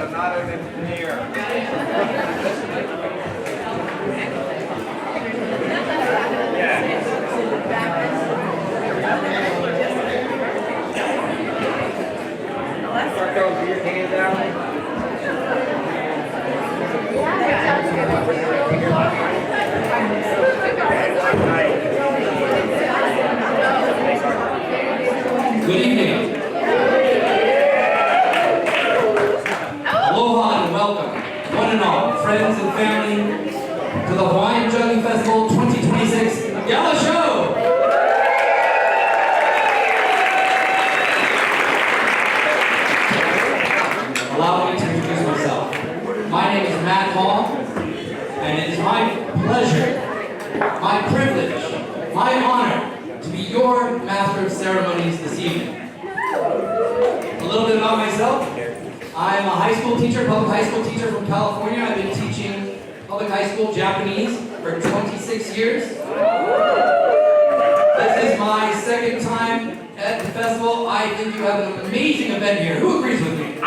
I'm not an engineer. Start those your hands out. Good evening. Aloha and welcome, one and all, friends and family, to the Hawaiian Juggling Festival 2026 Gala Show. Allow me to introduce myself. My name is Matt Hall, and it is my pleasure, my privilege, my honor to be your Master of Ceremonies this evening. A little bit about myself. I'm a high school teacher, public high school teacher from California. I've been teaching public high school Japanese for 26 years. This is my second time at the festival. I think you have an amazing event here. Who agrees with me?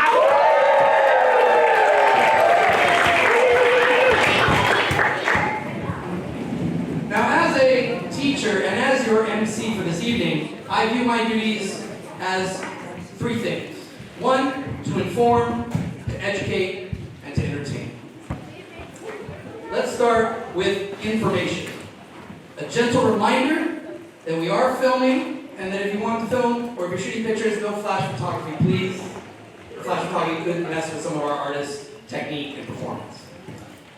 Now, as a teacher and as your MC for this evening, I view my duties as three things. One, to inform, to educate, and to entertain. Let's start with information. A gentle reminder that we are filming, and that if you want to film, or if you're shooting pictures, no flash photography, please. Flash photography could mess with some of our artists' technique and performance.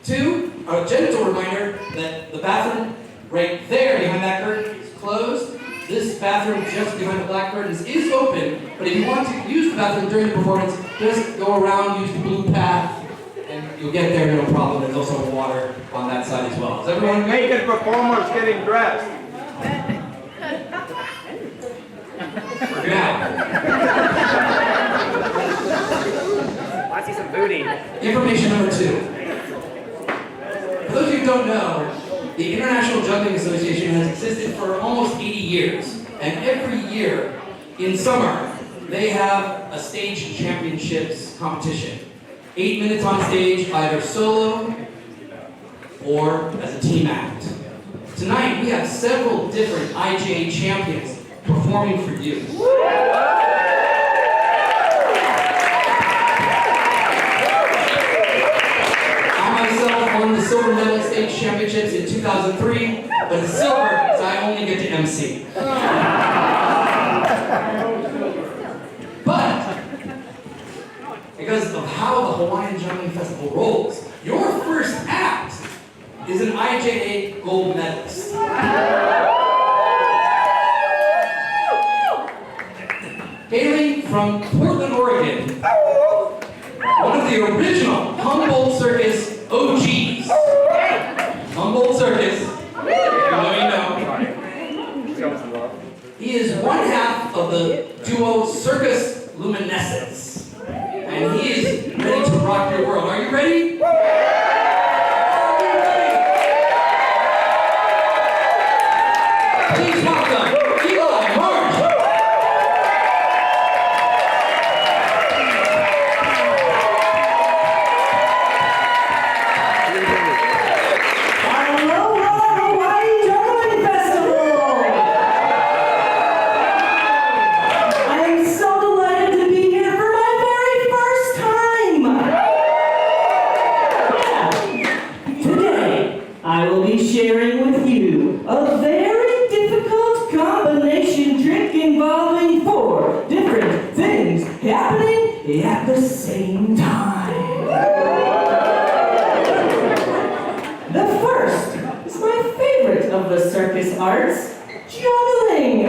Two, a gentle reminder that the bathroom right there behind that curtain is closed. This bathroom just behind the black curtains is open, but if you want to use the bathroom during the performance, just go around, use the blue path, and you'll get there no problem. There's also water on that side as well. Is everyone good? Naked performers getting dressed. Now, I see some booty. information number two. For those of you who don't know, the International Juggling Association has existed for almost 80 years, and every year in summer they have a stage championships competition. 8 minutes on stage, either solo or as a team act. Tonight we have several different IJA champions performing for you. Won the silver medal stage championships in 2003, but it's silver, so I only get to MC. But, because of how the Hawaiian Juggling Festival rolls, your first act is an IJA gold medalist. Hailing from Portland, Oregon, one of the original Humboldt Circus OGs. Humboldt Circus. You know. He is one half of the duo Circus Luminescence. And he is ready to rock your world. Are you ready? Please welcome Eli March. Sharing with you a very difficult combination trick involving 4 different things happening at the same time. The first is my favorite of the circus arts, juggling.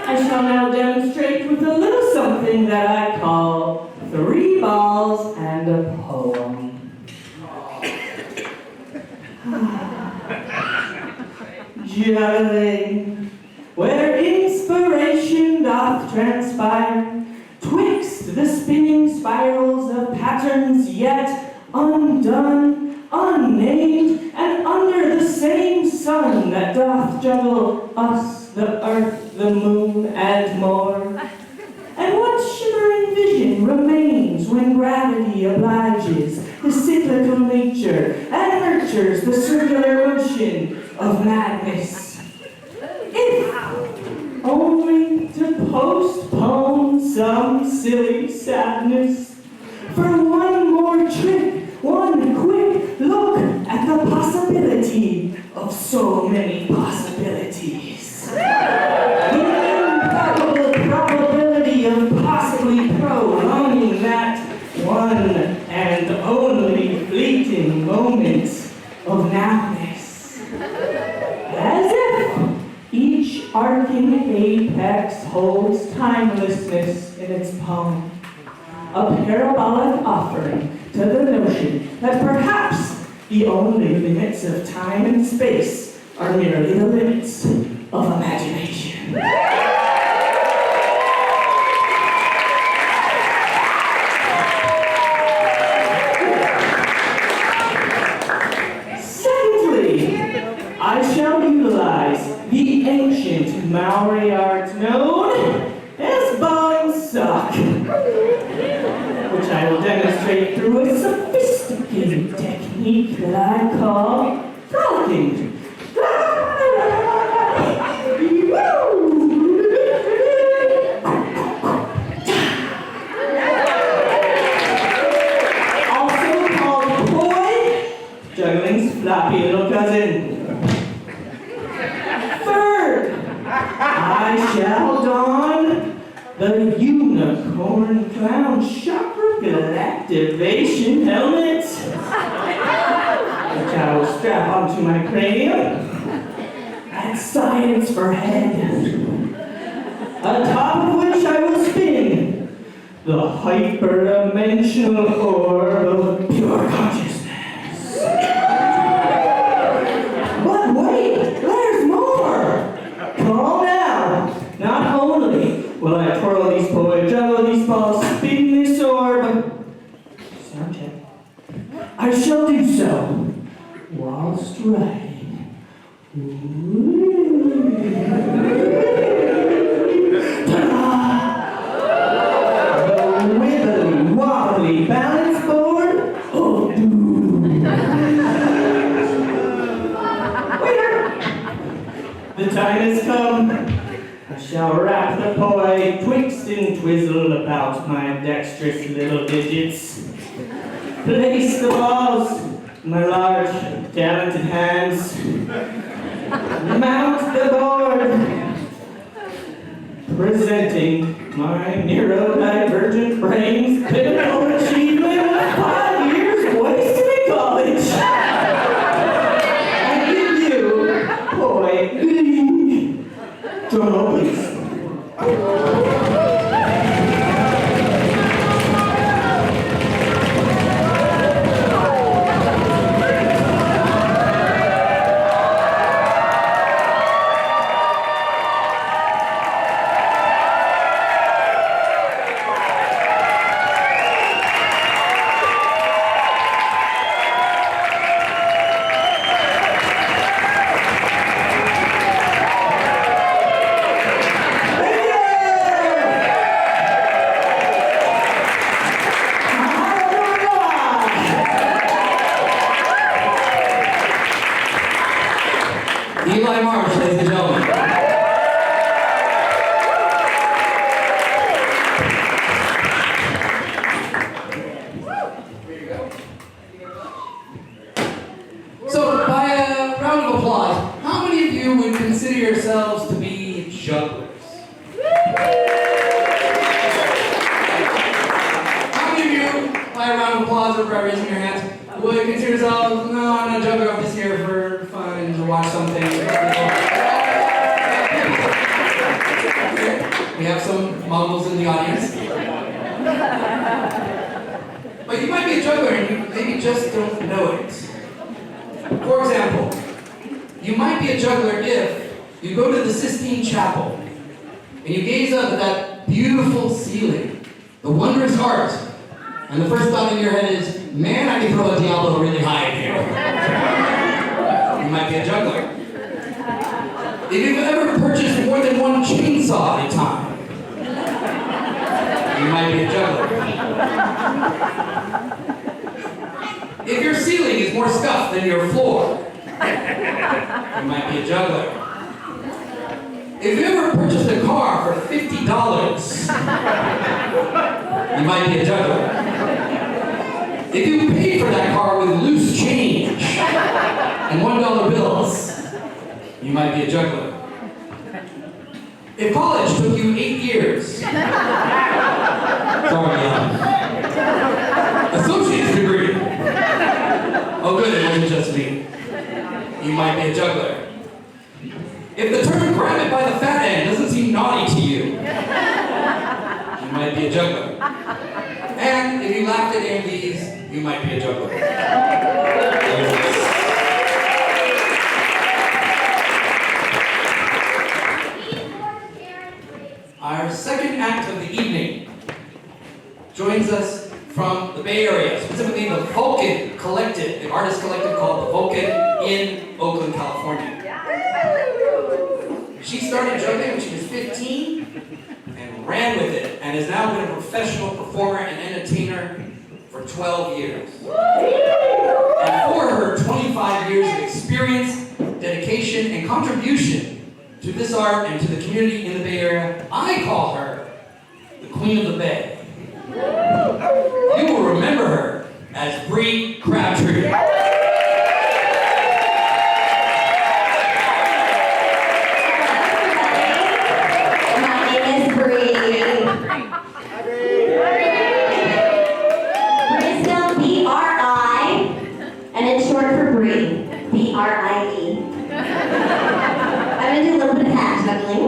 I shall now demonstrate with a little something that I call 3 balls and a poem. Juggling, where inspiration doth transpire, twixt the spinning spirals of patterns yet undone, unnamed, and under the same sun that doth juggle us, the earth, the moon, and more. And what shimmering vision gravity obliges the cyclical nature and nurtures the circular motion of madness. If only to postpone some silly sadness for one more trip, one quick look at the possibility of so many possibilities. The improbable probability of possibly prolonging that one and only fleeting moment of nowness. As if each arcing apex holds timelessness in its palm, a parabolic offering to the notion that perhaps the only limits of time and space are merely the limits of imagination. Secondly, I shall utilize the ancient Maori art known as ball and sock, which I will demonstrate through a sophisticated technique that I call frolicking. Also called poi, juggling's floppy little cousin. Third, I shall don the unicorn clown chakra activation helmet, which I will strap onto my cranium. That's science for head. Atop of which I will spin the hyperdimensional orb of pure consciousness. But wait, there's more! Calm down. Not only will I twirl these poi, juggle these balls, spin this orb, sound check, I shall do so whilst riding. The wibbly wobbly balance board of doom. Waiter! The time has come. I shall wrap the poi twixt and twizzle about my dexterous little digits. Place the balls in my large, talented hands. Mount the board. Presenting my neurodivergent brain's pinnacle achievement of 5 years wasted in college. I give you poi. Drum roll, please. Eli Marsh, ladies and gentlemen. So, by a round of applause, how many of you would consider yourselves to be jugglers? How many of you, by a round of applause or by raising your hands, would consider yourselves, no, I'm not a juggler, I'm just here for fun and to watch something? We have some Mongols in the audience. But you might be a juggler and you maybe just don't know it. For example, you might be a juggler if you go to the Sistine Chapel and you gaze up at that beautiful ceiling, the wondrous art, and the first thought in your head is, man, I can throw a Diablo really high in here. You might be a juggler. If you've ever purchased more than one chainsaw at a time, you You might be a juggler. If your ceiling is more scuffed than your floor, you might be a juggler. If you ever purchased a car for $50, you might be a juggler. If you paid for that car with loose change and $1 bills, you might be a juggler. If college took you 8 years, sorry, associate's degree. Oh good, it wasn't just me. You might be a juggler. If the term grab it by the fat end doesn't seem naughty to you, you might be a juggler. And if you laughed at any of these, you might be a juggler. Our second act of the evening joins us from the Bay Area, specifically the Vulcan Collective, an artist collective called the Vulcan in Oakland, California. She started juggling when she was 15 and ran with it, and has now been a professional performer and entertainer for 12 years. And for her 25 years of experience, dedication, and contribution to this art and to the community in the Bay Area, I call her the Queen of the Bay. You will remember her as Bree Crabtree. B-R-I-E. I'm going to do a little bit of hat juggling.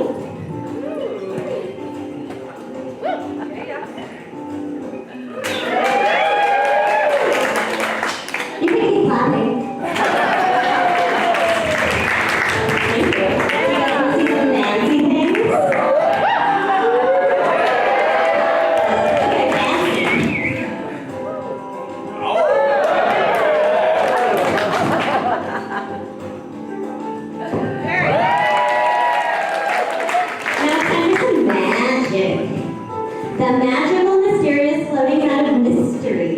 You can keep clapping. Thank you. You guys want to see some Nancy things? Okay, dancing. The magical, mysterious, floating out of mystery.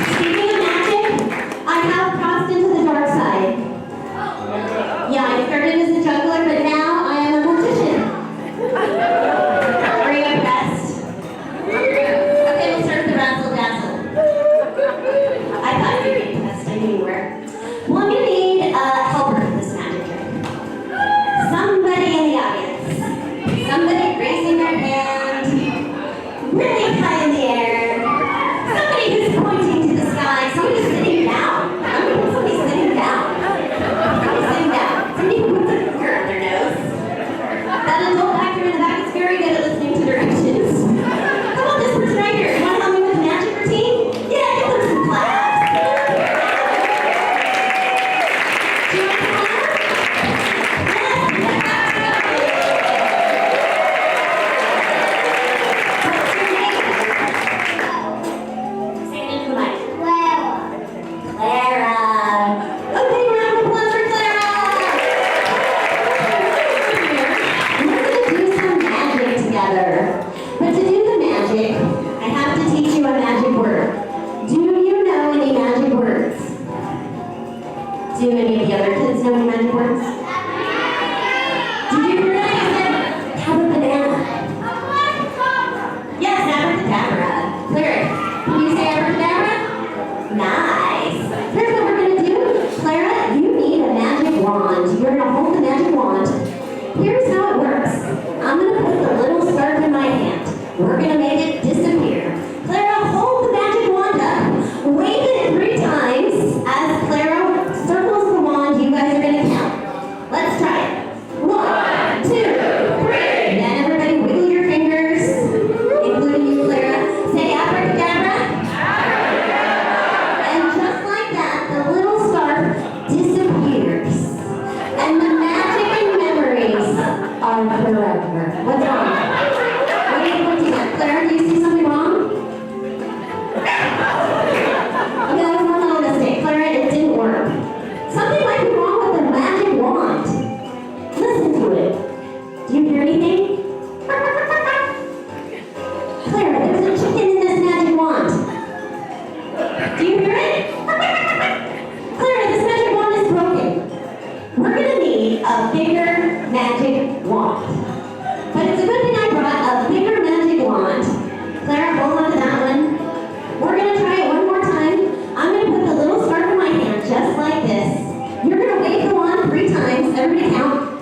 Speaking of magic, I have crossed into the dark side. Yeah, I started as a juggler, but now I am a magician. Are you impressed? Okay, we'll start with the razzle dazzle. I thought you were impressed. I knew you were. Well, I'm going to need a helper for this magic trick. Somebody in the audience. Somebody raising their hand really high in the air. Somebody who's pointing to the sky. Somebody sitting down. Somebody's sitting down. Somebody's sitting down. Somebody who puts a finger up their nose. That adult actor in the back is very good at listening to directions. How about this person right here? You want to help me with the magic routine? Yeah, give them some claps. Do you want to clap? What's your name? Say it into the mic. Clara. Clara. A big round of applause for Clara. We're going to do some magic together. But to do the magic, I have to teach you a magic word. Do you know any magic words? Do any of the other kids know any magic words? Did you hear that? I said, have a banana. Yes, abracadabra. Clara, can you say abracadabra? Nice. Here's what we're going to do. Clara, you need a magic wand. You're going to hold the magic wand. Here's how it works. I'm going to put the little scarf in my hand. We're going to make it disappear. Clara, hold the magic wand up. Wave it 3 times. As Clara circles the wand, you guys are going to count.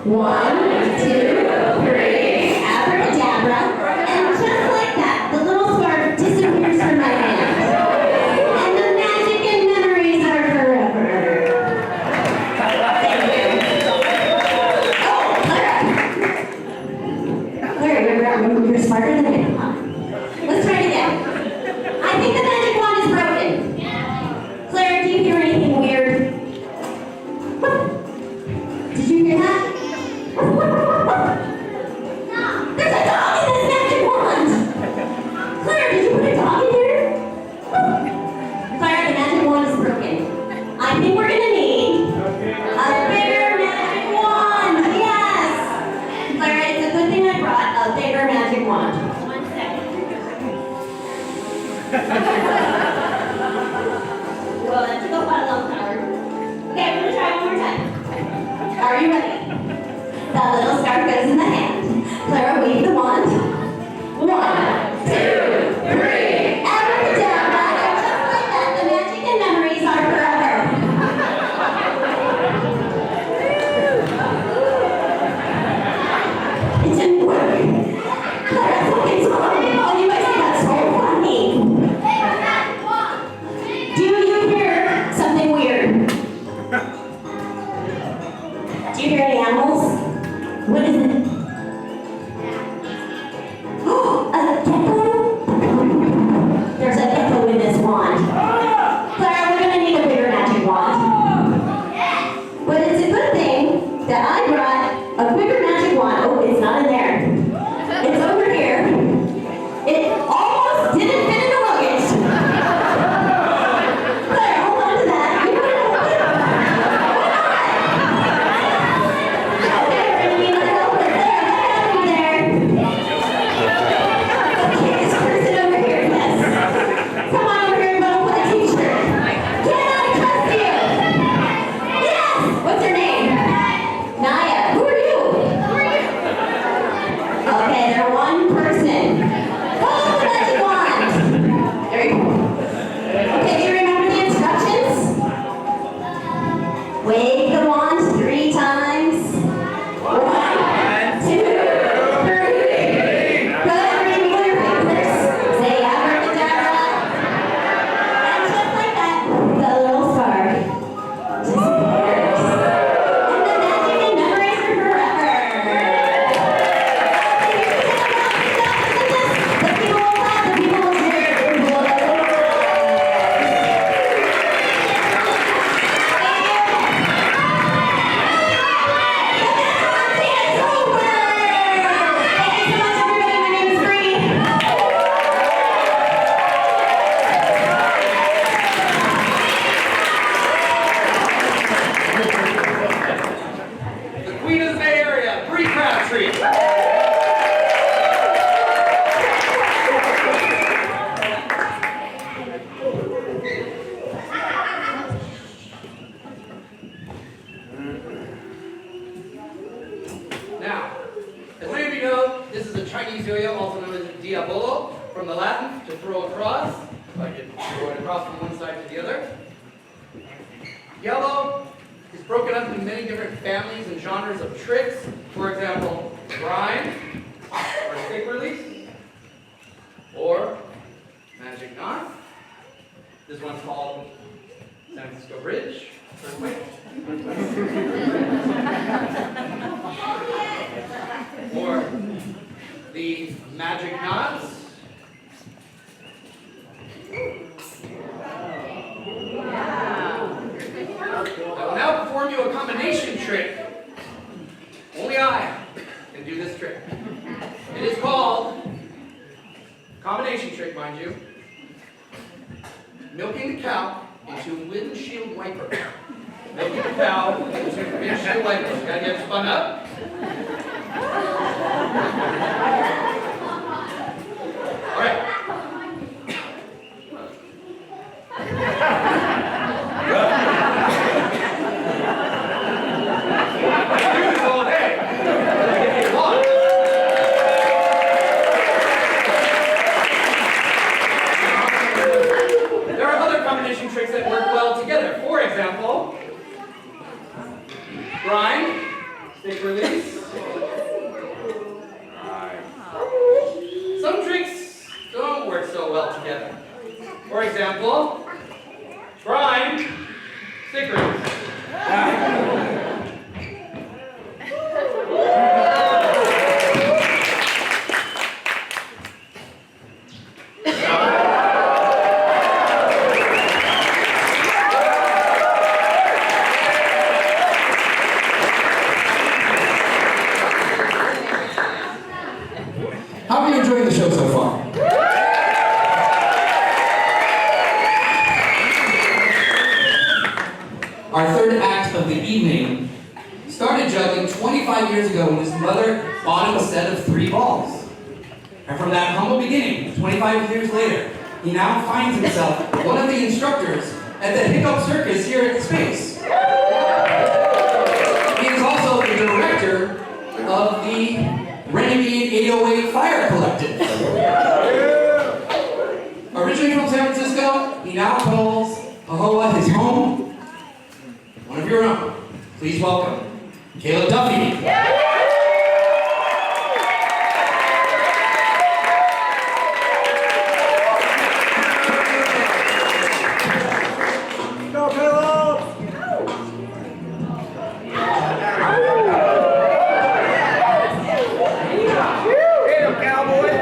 1, 2, 3. Abracadabra. And just like that, the little scarf disappears from my hand. And the magic and memories are forever. Thank you. Oh, Clara, you're smarter than I am. Let's try it again. I think the magic wand is broken. Clara, do you hear anything weird? Did you hear that? There's a dog in this magic wand! Clara, did you put a dog in here? Clara, the magic wand is broken. I think we're gonna need a bigger magic wand! Yes! Clara, it's a good thing I brought a bigger magic wand. 1 second. Well, that took a while, Clara. Okay, we're gonna try one more time. Are you ready? The little scarf goes in the hand. Clara, wave the wand. 1, 2, 3. Abracadabra. And just like that, the magic and memories are forever. It didn't work. Clara, something's wrong. Oh, you guys think that's so funny. Do you hear something weird? Do you hear any animals? What is it? Oh, a gecko? There's a gecko in this wand. Clara, we're gonna need a bigger magic wand. But it's a good thing that I brought a bigger magic wand. Oh, it's not in there. It's over here. It almost didn't fit in the luggage. Clara, hold on to that. You want to hold it? Okay, we're gonna need a helper. There, look at me there. Okay, this person over here, yes. Come on over here and go with a t-shirt. Can I trust you? Yes! What's your name? Naya. Who are you? Okay, they're one person. Follow the magic wand. There you go. Okay, do you remember the instructions? Wave the wand 3 times. 1, 2, 3. Good, remove your fingers. Say abracadabra. And just like that, the little scarf disappears. And the magic and memories are forever. The people will clap, the people will cheer, the people will The Queen of the Bay Area, Bree Crabtree. Now, as many of you know, this is a Chinese yo-yo, also known as a diabolo, from the Latin, to throw across. So I can throw it across from one side to the other. Yellow is broken up into many different families and genres of tricks. For example, grind, or stick release, or magic knot. This one's called San Francisco Bridge. Earthquake. Or the magic knots. I will now perform you a combination trick. Only I can do this trick. It is called combination trick, mind you. Milking the cow into windshield wiper. Milking the cow into windshield wiper. Gotta get it spun up. All right. Tricks that work well together. For example, grind, stick release, Stickers. How are you enjoying the show so far? Our third act of the evening started juggling 25 years ago when his mother bought him a set of 3 balls. And from that humble beginning, 25 years later, he now finds himself one of the instructors at the Hiccup Circus here at the Space. He is also the director of the Renegade 808 Fire Collective. Originally from San Francisco, he now calls Pahoa his home. One of your own. Please welcome Caleb Duffy. Go, Caleb! Hit him, cowboy!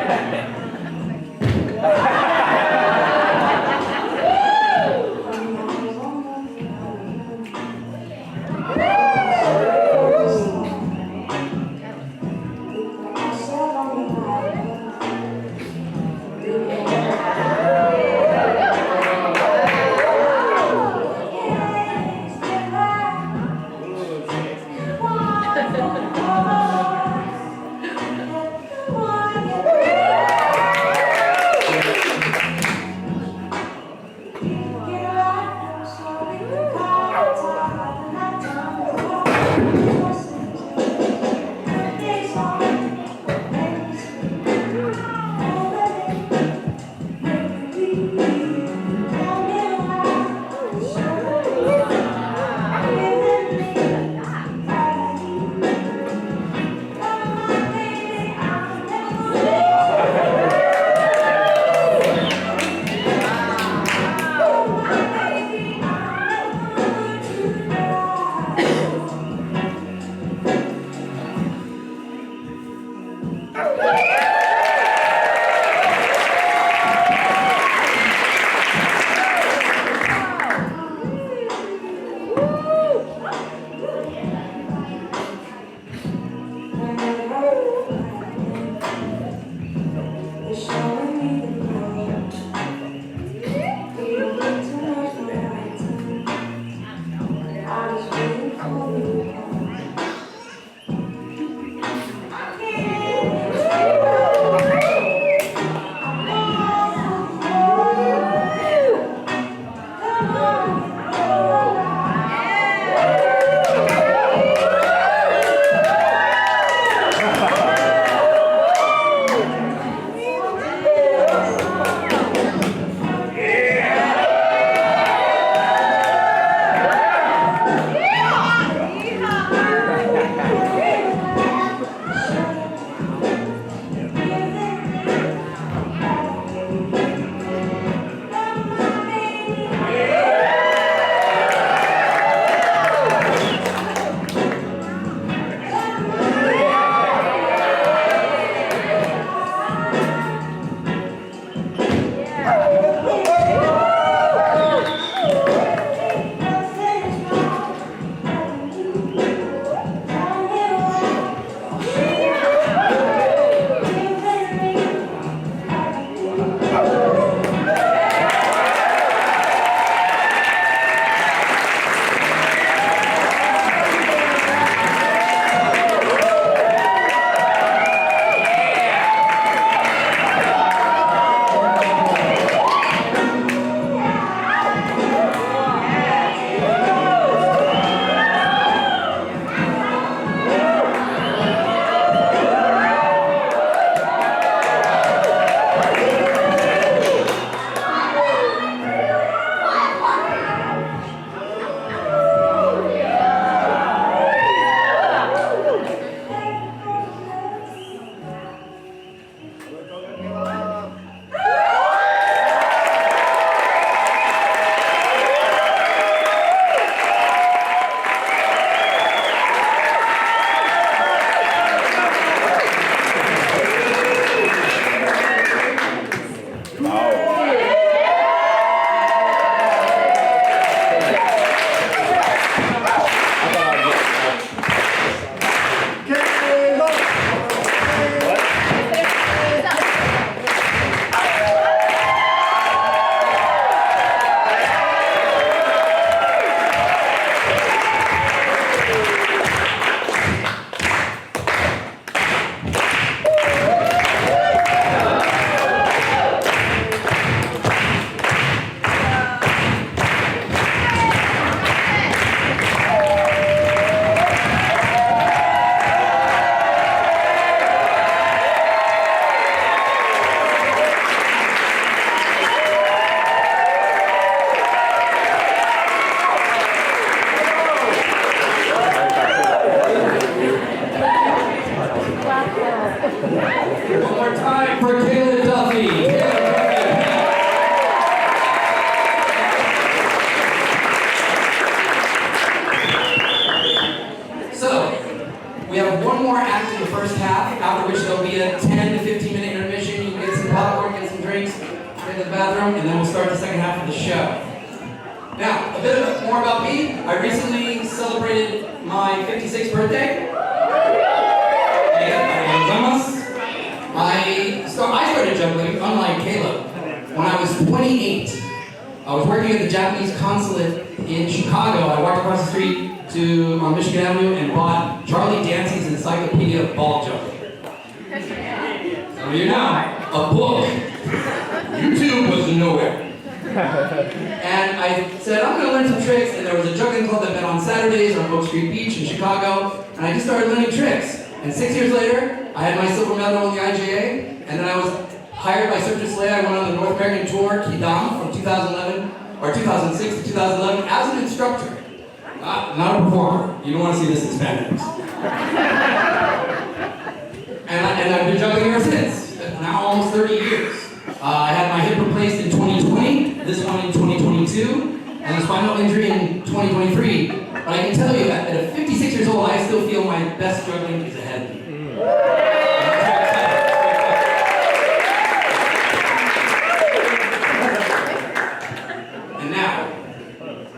first half, after which there'll be a 10 to 15 minute intermission. You can get some popcorn, get some drinks, get to the bathroom, and then we'll start the second half of the show. Now, a bit more about me. I recently celebrated my 56th birthday. I started juggling, unlike Caleb, when I was 28. I was working at the Japanese consulate in Chicago. I walked across the street on Michigan Avenue and bought Charlie Dancy's Encyclopedia of Ball Juggling. So you know, a book. YouTube was nowhere. And I said, I'm going to learn some tricks, and there was a juggling club that met on Saturdays on Oak Street Beach in Chicago, and I just started learning tricks. And 6 years later, I had my silver medal in the IJA, and then I was hired by Cirque du Soleil. I went on the North American tour, Kidam, from 2006 to 2011, as an instructor. Not a performer. You don't want to see this in Spanish. and I've been juggling ever since. Now almost 30 years. I had my hip replaced in 2020, this one in 2022, and a spinal injury in 2023. But I can tell you that at 56 years old, I still feel my best juggling is ahead of me. And now,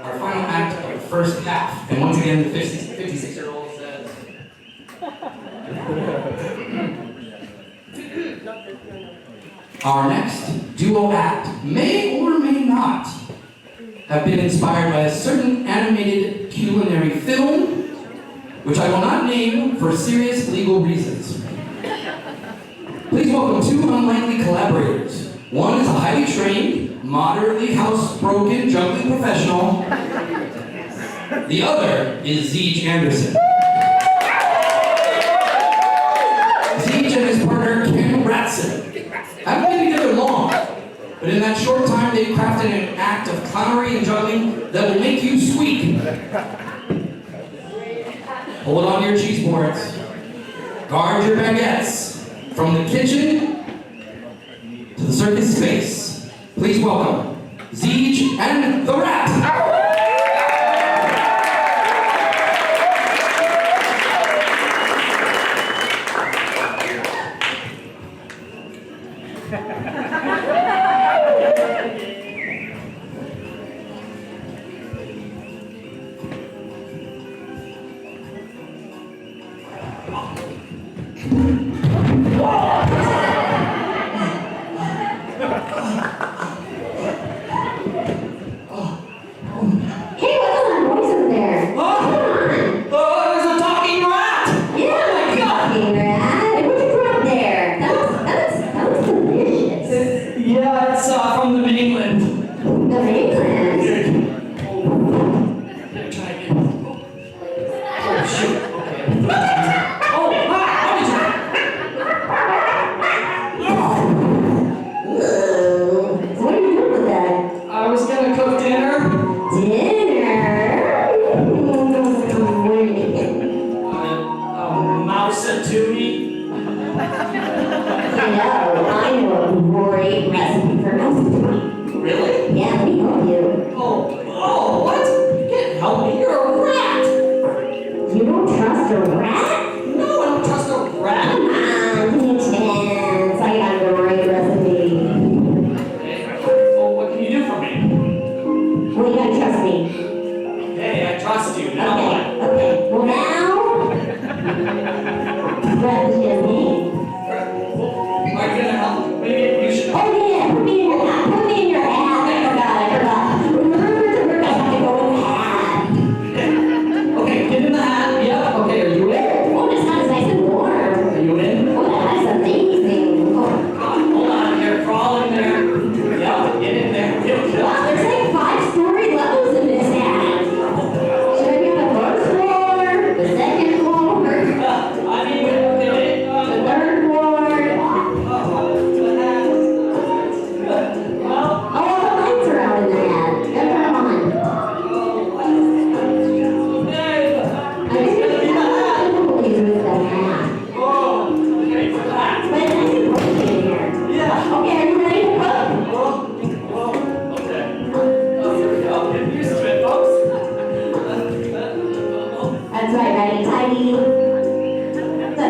our final act of the first half. And once again, the 56-year-old says... Our next duo act may or may not have been inspired by a certain animated culinary film, which I will not name for serious legal reasons. Please welcome two unlikely collaborators. One is a highly trained, moderately housebroken juggling professional. The other is Zeej Anderson. Zeej and his partner, Ken Ratson, haven't been together long, but in that short time they've crafted an act of clownery and juggling that will make you squeak. Hold on to your cheese boards. Guard your baguettes. From the kitchen to the circus space. Please welcome Zeej and the Rat.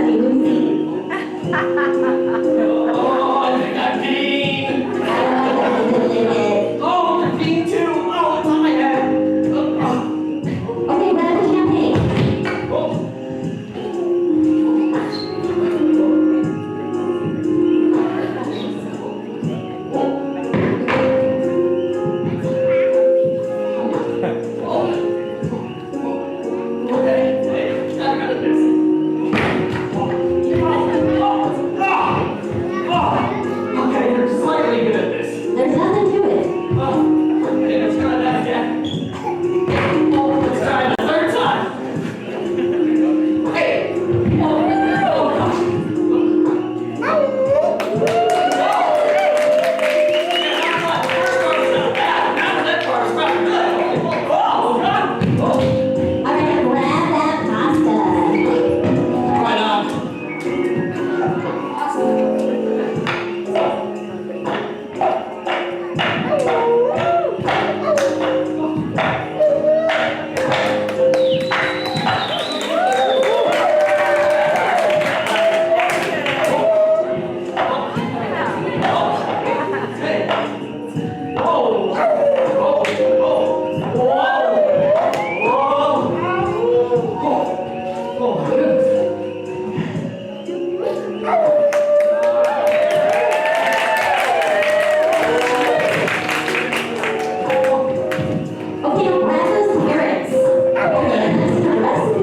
you see. Oh, I think I'm peeing. Oh, I'm peeing too. Oh, it's on my head. Okay, grab the champagne. Oh. Okay, you're slightly good at this. There's nothing to it. Oh, okay, let's try that again. Oh, let's try it a third time. Hey! Oh, gosh. Yeah, not bad. First part's not bad. Now that part's not good. Oh, God. Oh, Alright, grab that pasta. right on. Okay, grab those carrots. Okay, that's the rest.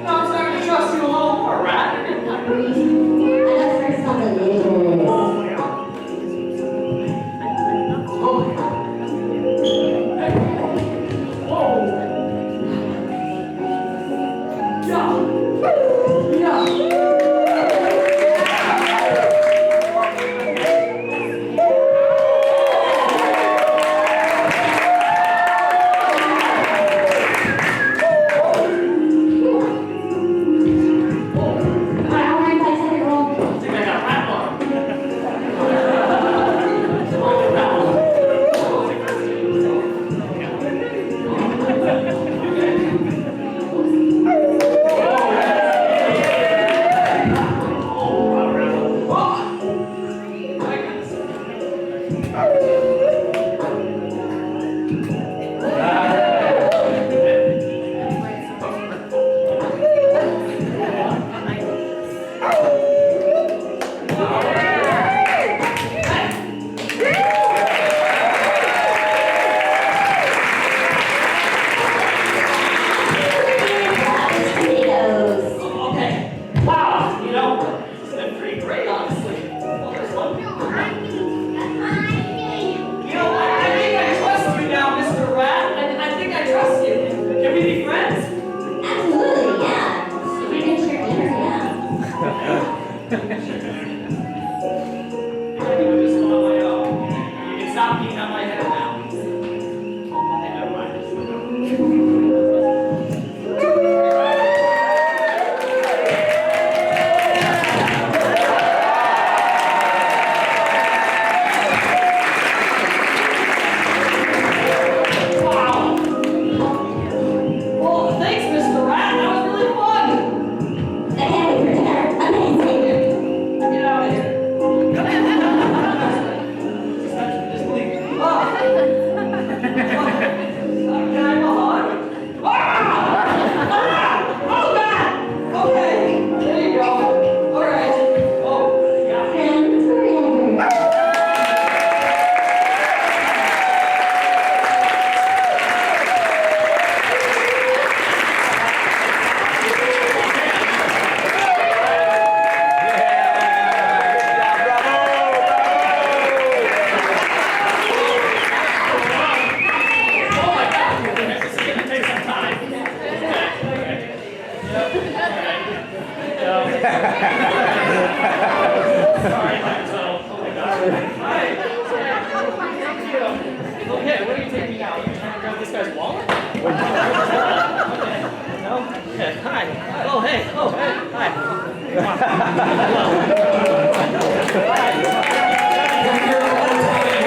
I'm starting to trust you a little more, Rat. I got first on the list. Alright, 5-second roll. Grab those tomatoes. Okay. Wow, you know, it's been pretty great, honestly. Well, there's one. You know, I think I trust you now, Mr. Rat. I think I trust you. Can we be friends? Absolutely, yeah. We can share dinner, yeah. I can do this one on my own. You can stop being on my head now. Okay, never mind. Wow. Well, thanks, Mr. Rat. That was really fun. I can't wait for dinner. Amazing. Get out of here. Oh. Can I have a hug? Ah! Ah! Oh, God! Okay. There you go. All right. Oh, yeah. Friends forever. Oh, my God. This is going to take some time. Sorry, I'm so. Oh, my God. Hi. Okay, where are you taking me now? You trying to grab this guy's wallet? Okay. No? Okay. Hi. Oh, hey. Oh, hey. Hi. Come on. Hello. Hi.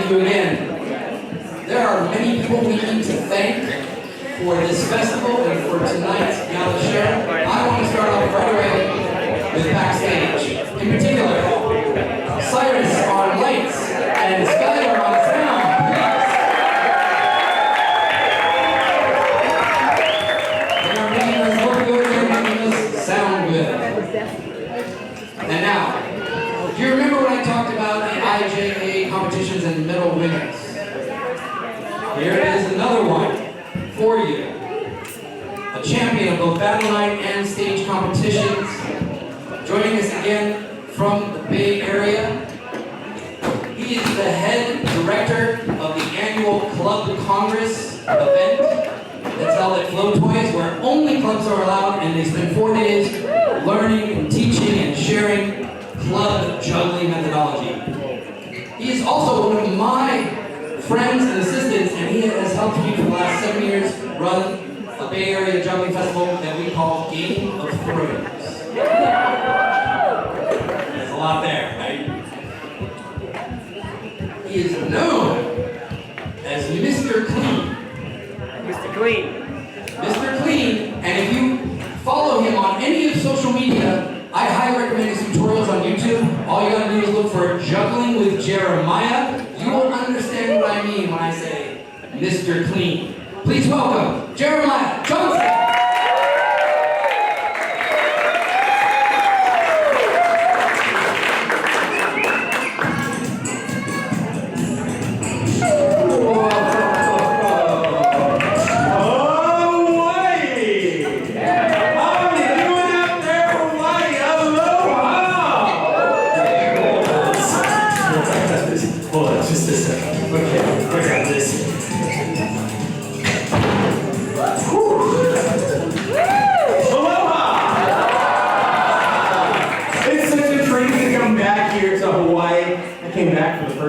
thank you again. There are many people we need to thank for this festival and for tonight's gala show. I want to start off right away with backstage. In particular, Cyrus on lights and Skylar on sound. They are making us look good and making us sound good. And now, do you remember when I talked about the IJA competitions and medal winners? Here is another one for you. A champion of both battle night and stage competitions. Joining us again from the Bay Area. He is the head director of the annual Club Congress event that's held at Flow Toys, where only clubs are allowed, and they spend 4 days learning and teaching and sharing club juggling methodology. He is also one of my friends and assistants, and he has helped me for the last 7 years run a Bay Area juggling festival that we call Game of Thrones. There's a lot there, right? He is known as Mr. Clean. Mr. Clean. Mr. Clean, and if you follow him on any of social media, I highly recommend his tutorials on YouTube. All you gotta do is look for Juggling with Jeremiah. You will understand what I mean when I say Mr. Clean. Please welcome Jeremiah Johnson. Hold on, just a second. Okay, I got this. Aloha! It's such a treat to come back here to Hawaii. I came back for the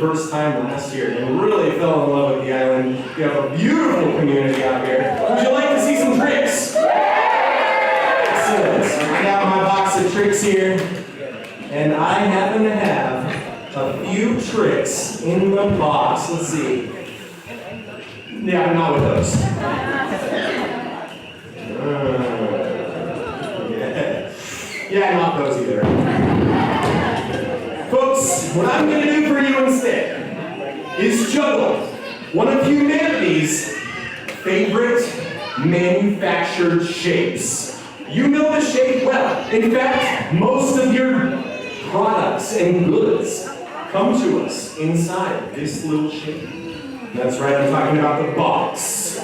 first time last year and really fell in love with the island. We have a beautiful community out here. Would you like to see some tricks? Excellent. I got my box of tricks here, and I happen to have a few tricks in the box. Let's see. Yeah, not with those. Yeah, not those either. Folks, what I'm going to do for you instead is juggle one of humanity's favorite manufactured shapes. You know the shape well. In fact, most of your products and goods come to us inside this little shape. That's right, I'm talking about the box.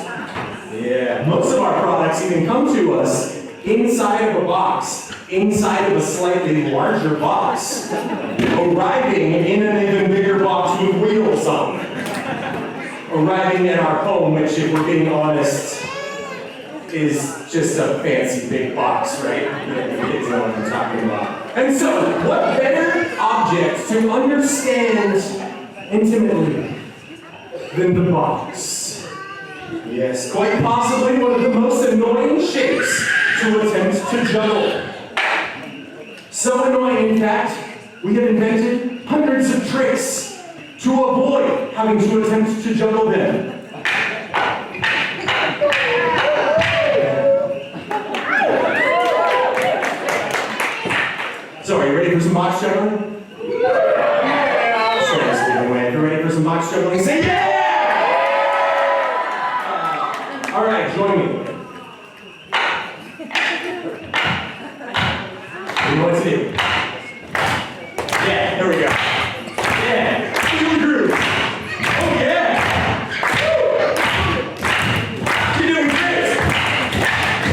Yeah, most of our products even come to us inside of a box, inside of a slightly larger box, arriving in an even bigger box with wheels on. Arriving in our home, which, if we're being honest, is just a fancy big box, right? You kids know what I'm talking about. And so, what better object to understand intimately than the box? Yes, quite possibly one of the most annoying shapes to attempt to juggle. So annoying, in fact, we have invented hundreds of tricks to avoid having to attempt to juggle them. So, are you ready for some box juggling? Sorry, Stephen Wayne. If you're ready for some box juggling, say yeah! All right, join me. You know what to do. Yeah, there we go. Yeah, feel the groove. Oh yeah! You're doing great!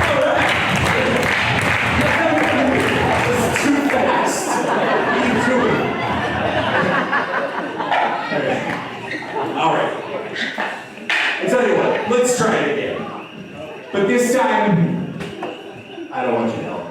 All right. That's too fast. Keep doing it. All right. I tell you what, let's try it again. But this time, I don't want your help.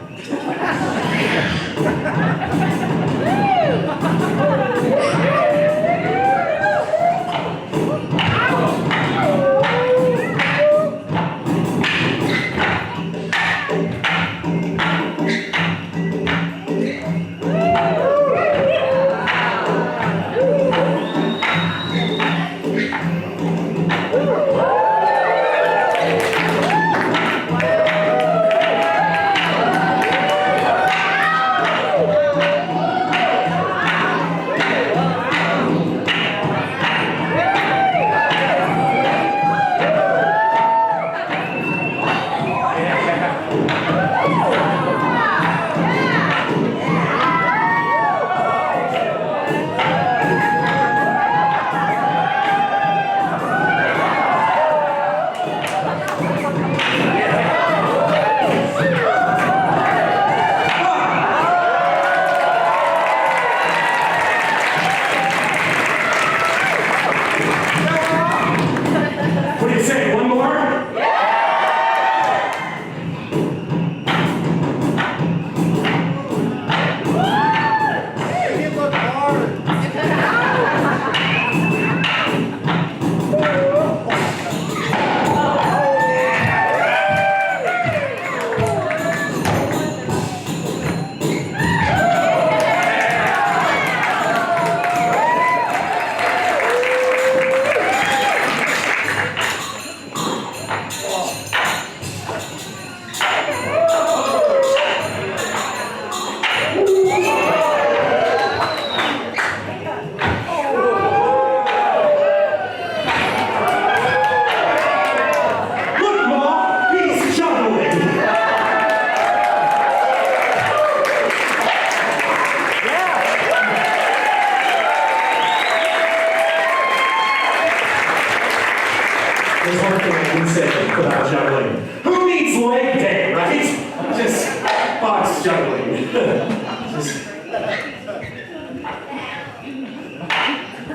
there's one thing I can say about juggling. Who needs leg day, right? Just box juggling. Just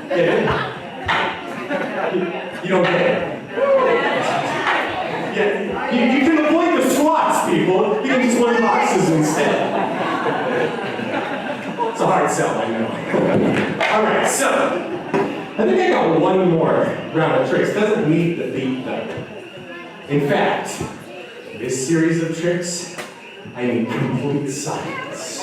get it? You don't get it? Yeah, you can avoid the squats, people. You can just learn boxes instead. It's a hard sell, I know. All right, so I think I got one more round of tricks. Doesn't need the beat, though. In fact, this series of tricks, I need complete silence.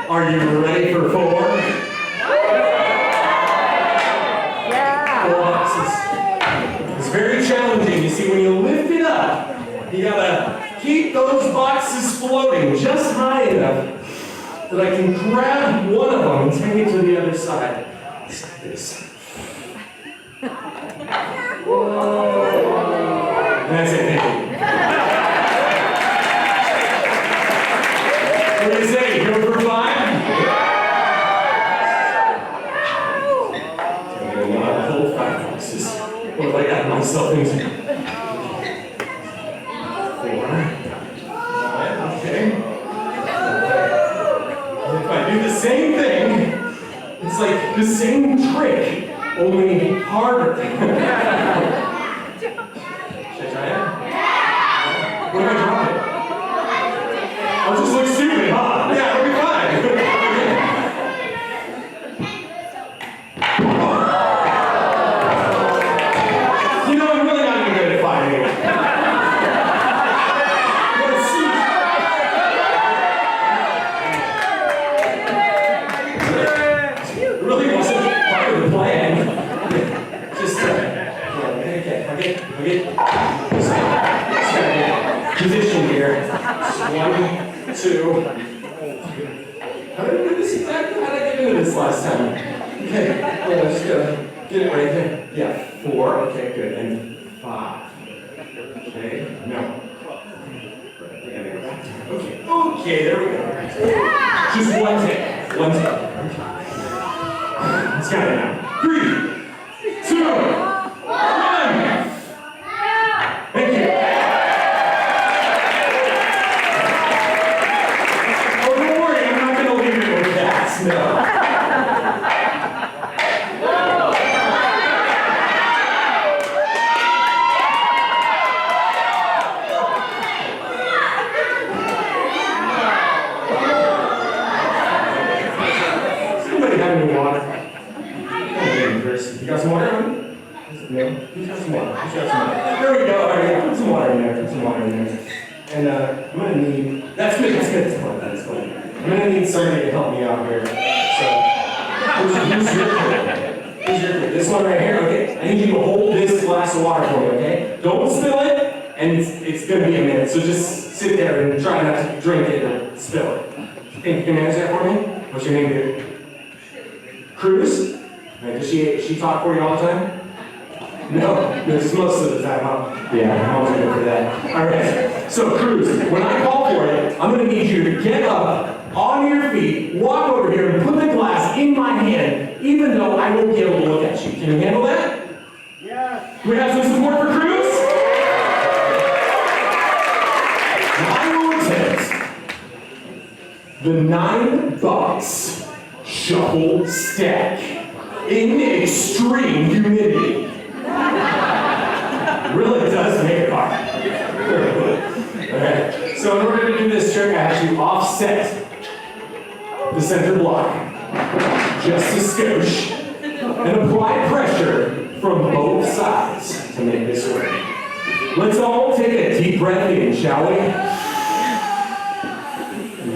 Are you ready for 4? Yeah. 4 boxes. It's very challenging. You see, when you lift it up, you gotta keep those boxes floating just high enough that I can grab one of them and take it to the other side. Just like this. And that's it, thank you. What do you say? Go for 5? Hold 5 boxes. What have I got myself into? 4. 5, okay. If I do the same thing, it's like the same trick, only harder. Should I try it? What if I drop it? I'll just look stupid, huh? Yeah, it'll be fine. You know, I'm really not even good at 5 anyway. Let's see. It really wasn't part of the plan. Just, okay. Position here. 1, 2. How did I do this exactly? How did I get into this last time? Okay, well, I'm just gonna get it right there. Yeah, 4. Okay, good. And 5. Okay, no. I gotta go back. Okay, there we go. Just 1 take. 1 take. Okay. Let's count it now. 3, 2, 1. Thank you. There we go. All right, put some water in there. Put some water in there. And I'm gonna need. That's good. That's good. That's fine. That's fine. I'm gonna need somebody to help me out here. So, who's your kid? Who's your kid? This one right here. Okay. I need you to hold this glass of water for me. Okay. Don't spill it. And it's gonna be a minute. So just sit there and try not to drink it or spill it. Think you can manage that for me? What's your name, dude? Cruz? Right, does she talk for you all the time? No, just most of the time, huh? Yeah, I'm always good for that. All right, so Cruz, when I call for it, I'm gonna need you to get up on your feet, walk over here, and put the glass in my hand, even though I won't be able to look at you. Can you handle that? Yeah. Do we have some support for Cruz? I will attempt the $9 shuffle stack in extreme humidity. Really does make it hard. Okay. So in order to do this trick, I have to offset the center block just a skosh and apply pressure from both sides to make this work. Let's all take a deep breath in, shall we?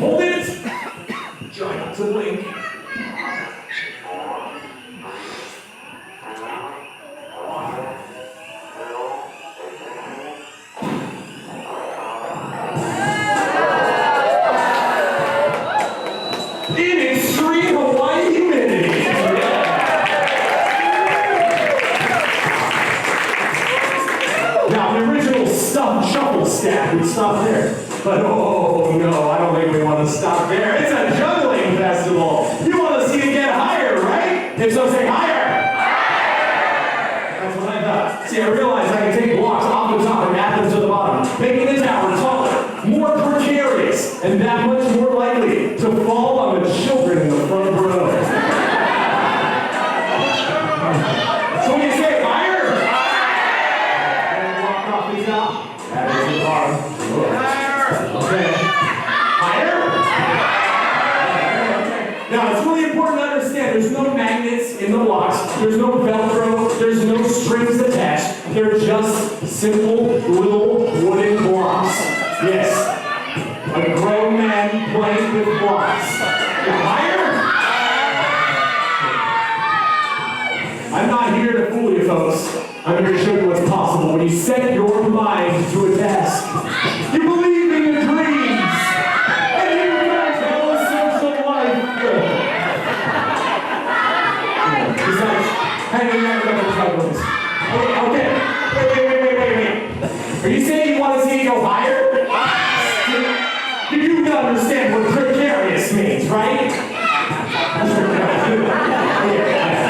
Hold it. Try not to blink. In extreme Hawaiian humidity. Now, the original shuffle stack would stop there. But oh no, I don't think we want to stop there. It's a juggling festival. You want to see it get higher, right? If so, say higher. That's what I thought. See, I realized I can take blocks off the top and add them to the bottom, making the tower taller, more precarious, and that much more likely to fall on the children in the front row. So when you say higher, and walk off the top, that is the bottom. Okay. Higher? Now, it's really important to understand there's no magnets in the blocks, there's no Velcro, there's no strings attached. They're just simple little wooden blocks. Yes. A grown man playing with blocks. Higher? I'm not here to fool you, folks. I'm here to show you what's possible when you set your mind to a task. You believe in your dreams, and you don't have a social life. Besides hanging out with other juggles. Okay. Wait. Are you saying you want to see it go higher? You understand what precarious means, right?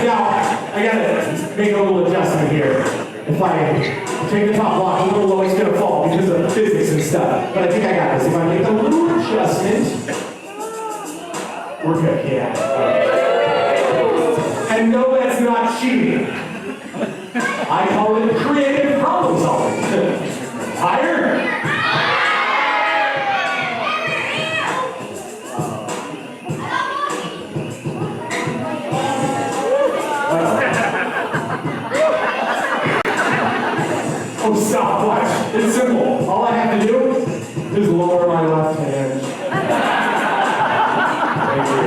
Now, I gotta make a little adjustment here. If I take the top block, a little low, it's gonna fall because of physics and stuff. But I think I got this. If I make a little adjustment, we're good, yeah. And no, that's not cheating. I call it creative problem solving. Higher? Oh, stop, watch. It's simple. All I have to do is lower my left hand. Thank you.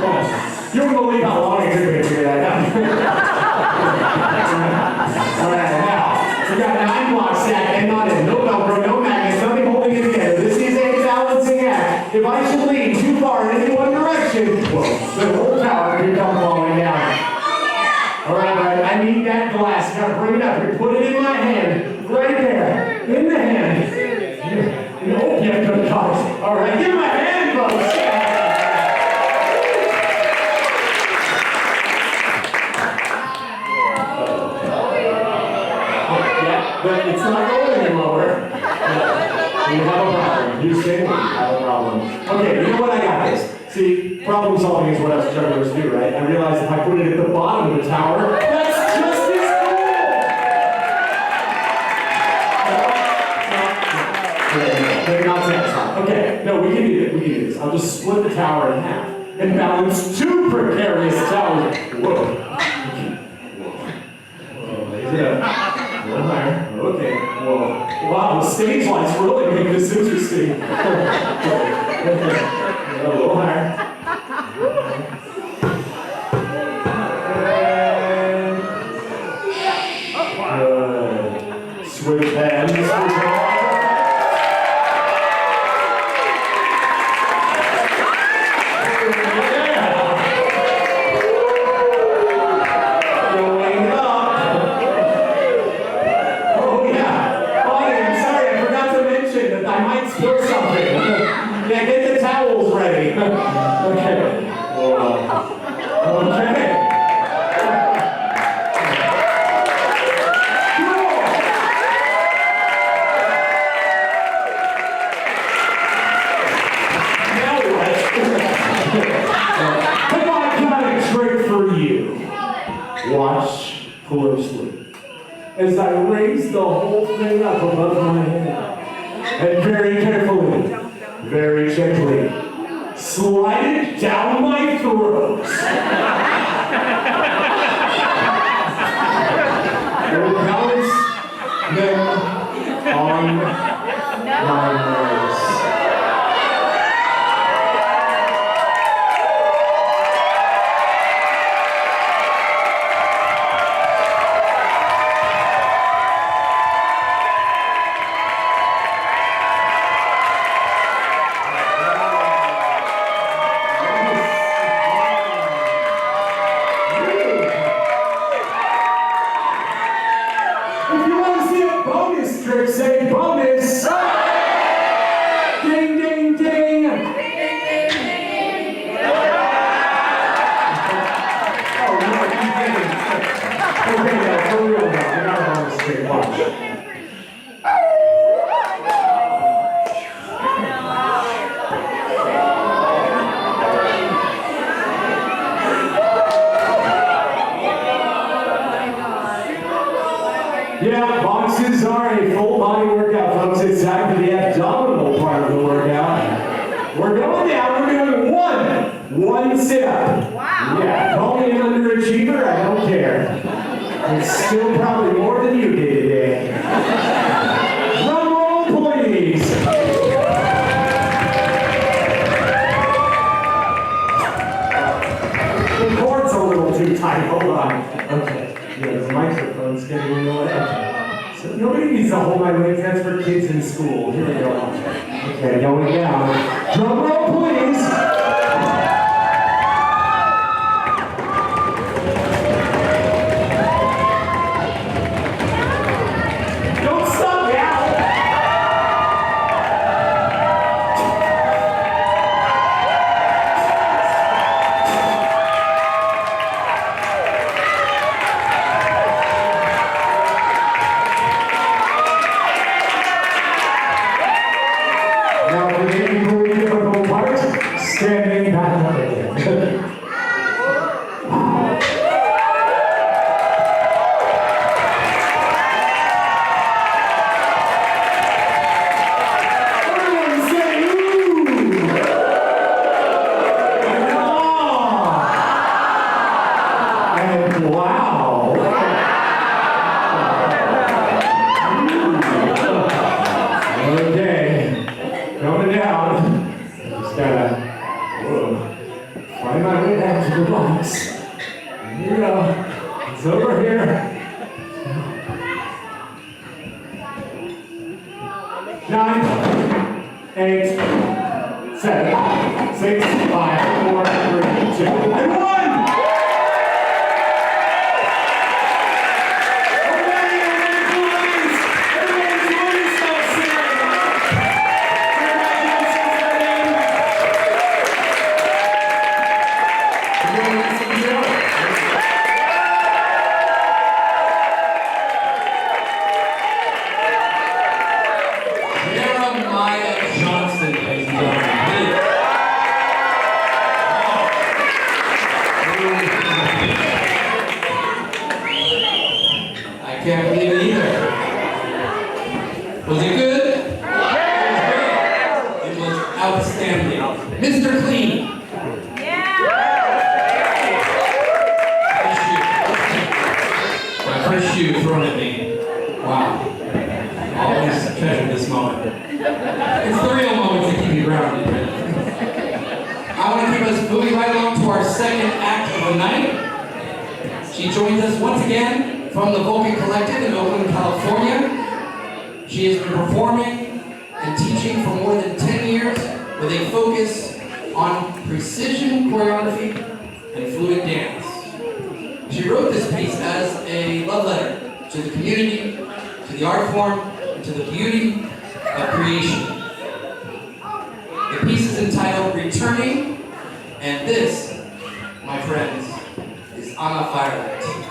Yeah. You won't believe how long it took me to figure that out. All right, now, we got 9 blocks stacked and not in. No Velcro, no magnets, nothing holding it together. This is a balancing act. If I should lean too far in any one direction, well, the whole tower could come falling down. All right, I need that glass. You gotta bring it up. You put it in my hand, right there, in the hand. Oh, yeah, good God. All right, give him a hand, folks. Yeah, but it's not going any lower. You have a problem. You say you have a problem. Okay, you know what? I got this. See, problem solving is what us jugglers do, right? I realize if I put it at the bottom of the tower, that's just as cool! They're not satisfied. Okay, no, we can do this. I'll just split the tower in half and balance 2 precarious towers. Whoa. Whoa, raise it up. little higher. Okay. Whoa. Wow, the stage lights really make this interesting. A little higher. Good. Switch hands. Switch hands. Watch closely as I raise the whole thing up above my head and very carefully, very gently, slide it down my throat. Balance them on my nose. Say bonus! Ding, ding, ding! Oh, no, you didn't. Okay, now, for real now, I got a bonus trick. Watch. Yeah, boxes are a full body workout, folks. It's time for the abdominal part of the workout. We're going down, we're doing one sit-up. Wow. Yeah, call me an underachiever, I don't care. It's still probably more than you did today. Drum roll, please. The cord's a little too tight, hold on. Okay. Yeah, the microphone's getting in the way. Okay. So nobody needs to hold my weight. That's for kids in school. Here we go. Okay, going down. Drum roll, please. Don't stop now. Standing back up again. Everyone say ooh! And wow! Okay, coming down. Just gotta find my way back to the box. Here we go. It's over here. 9, 8, 7, 6, 5, 4, 3, 2, and 1! Can't believe it either. Was it good? Yeah. It was outstanding. Mr. Clean. Yeah. My first shoe thrown at me. Wow. Always treasure this moment. It's the real moments that keep you grounded. I want to keep us moving right along to our second act of the night. She joins us once again from the Vulcan Collective in Oakland, California. She has been performing and teaching for more than 10 years with a focus on precision choreography and fluid dance. She wrote this piece as a love letter to the community, to the art form, and to the beauty of creation. The piece is entitled Returning, and this, my friends, is Anna Firelight.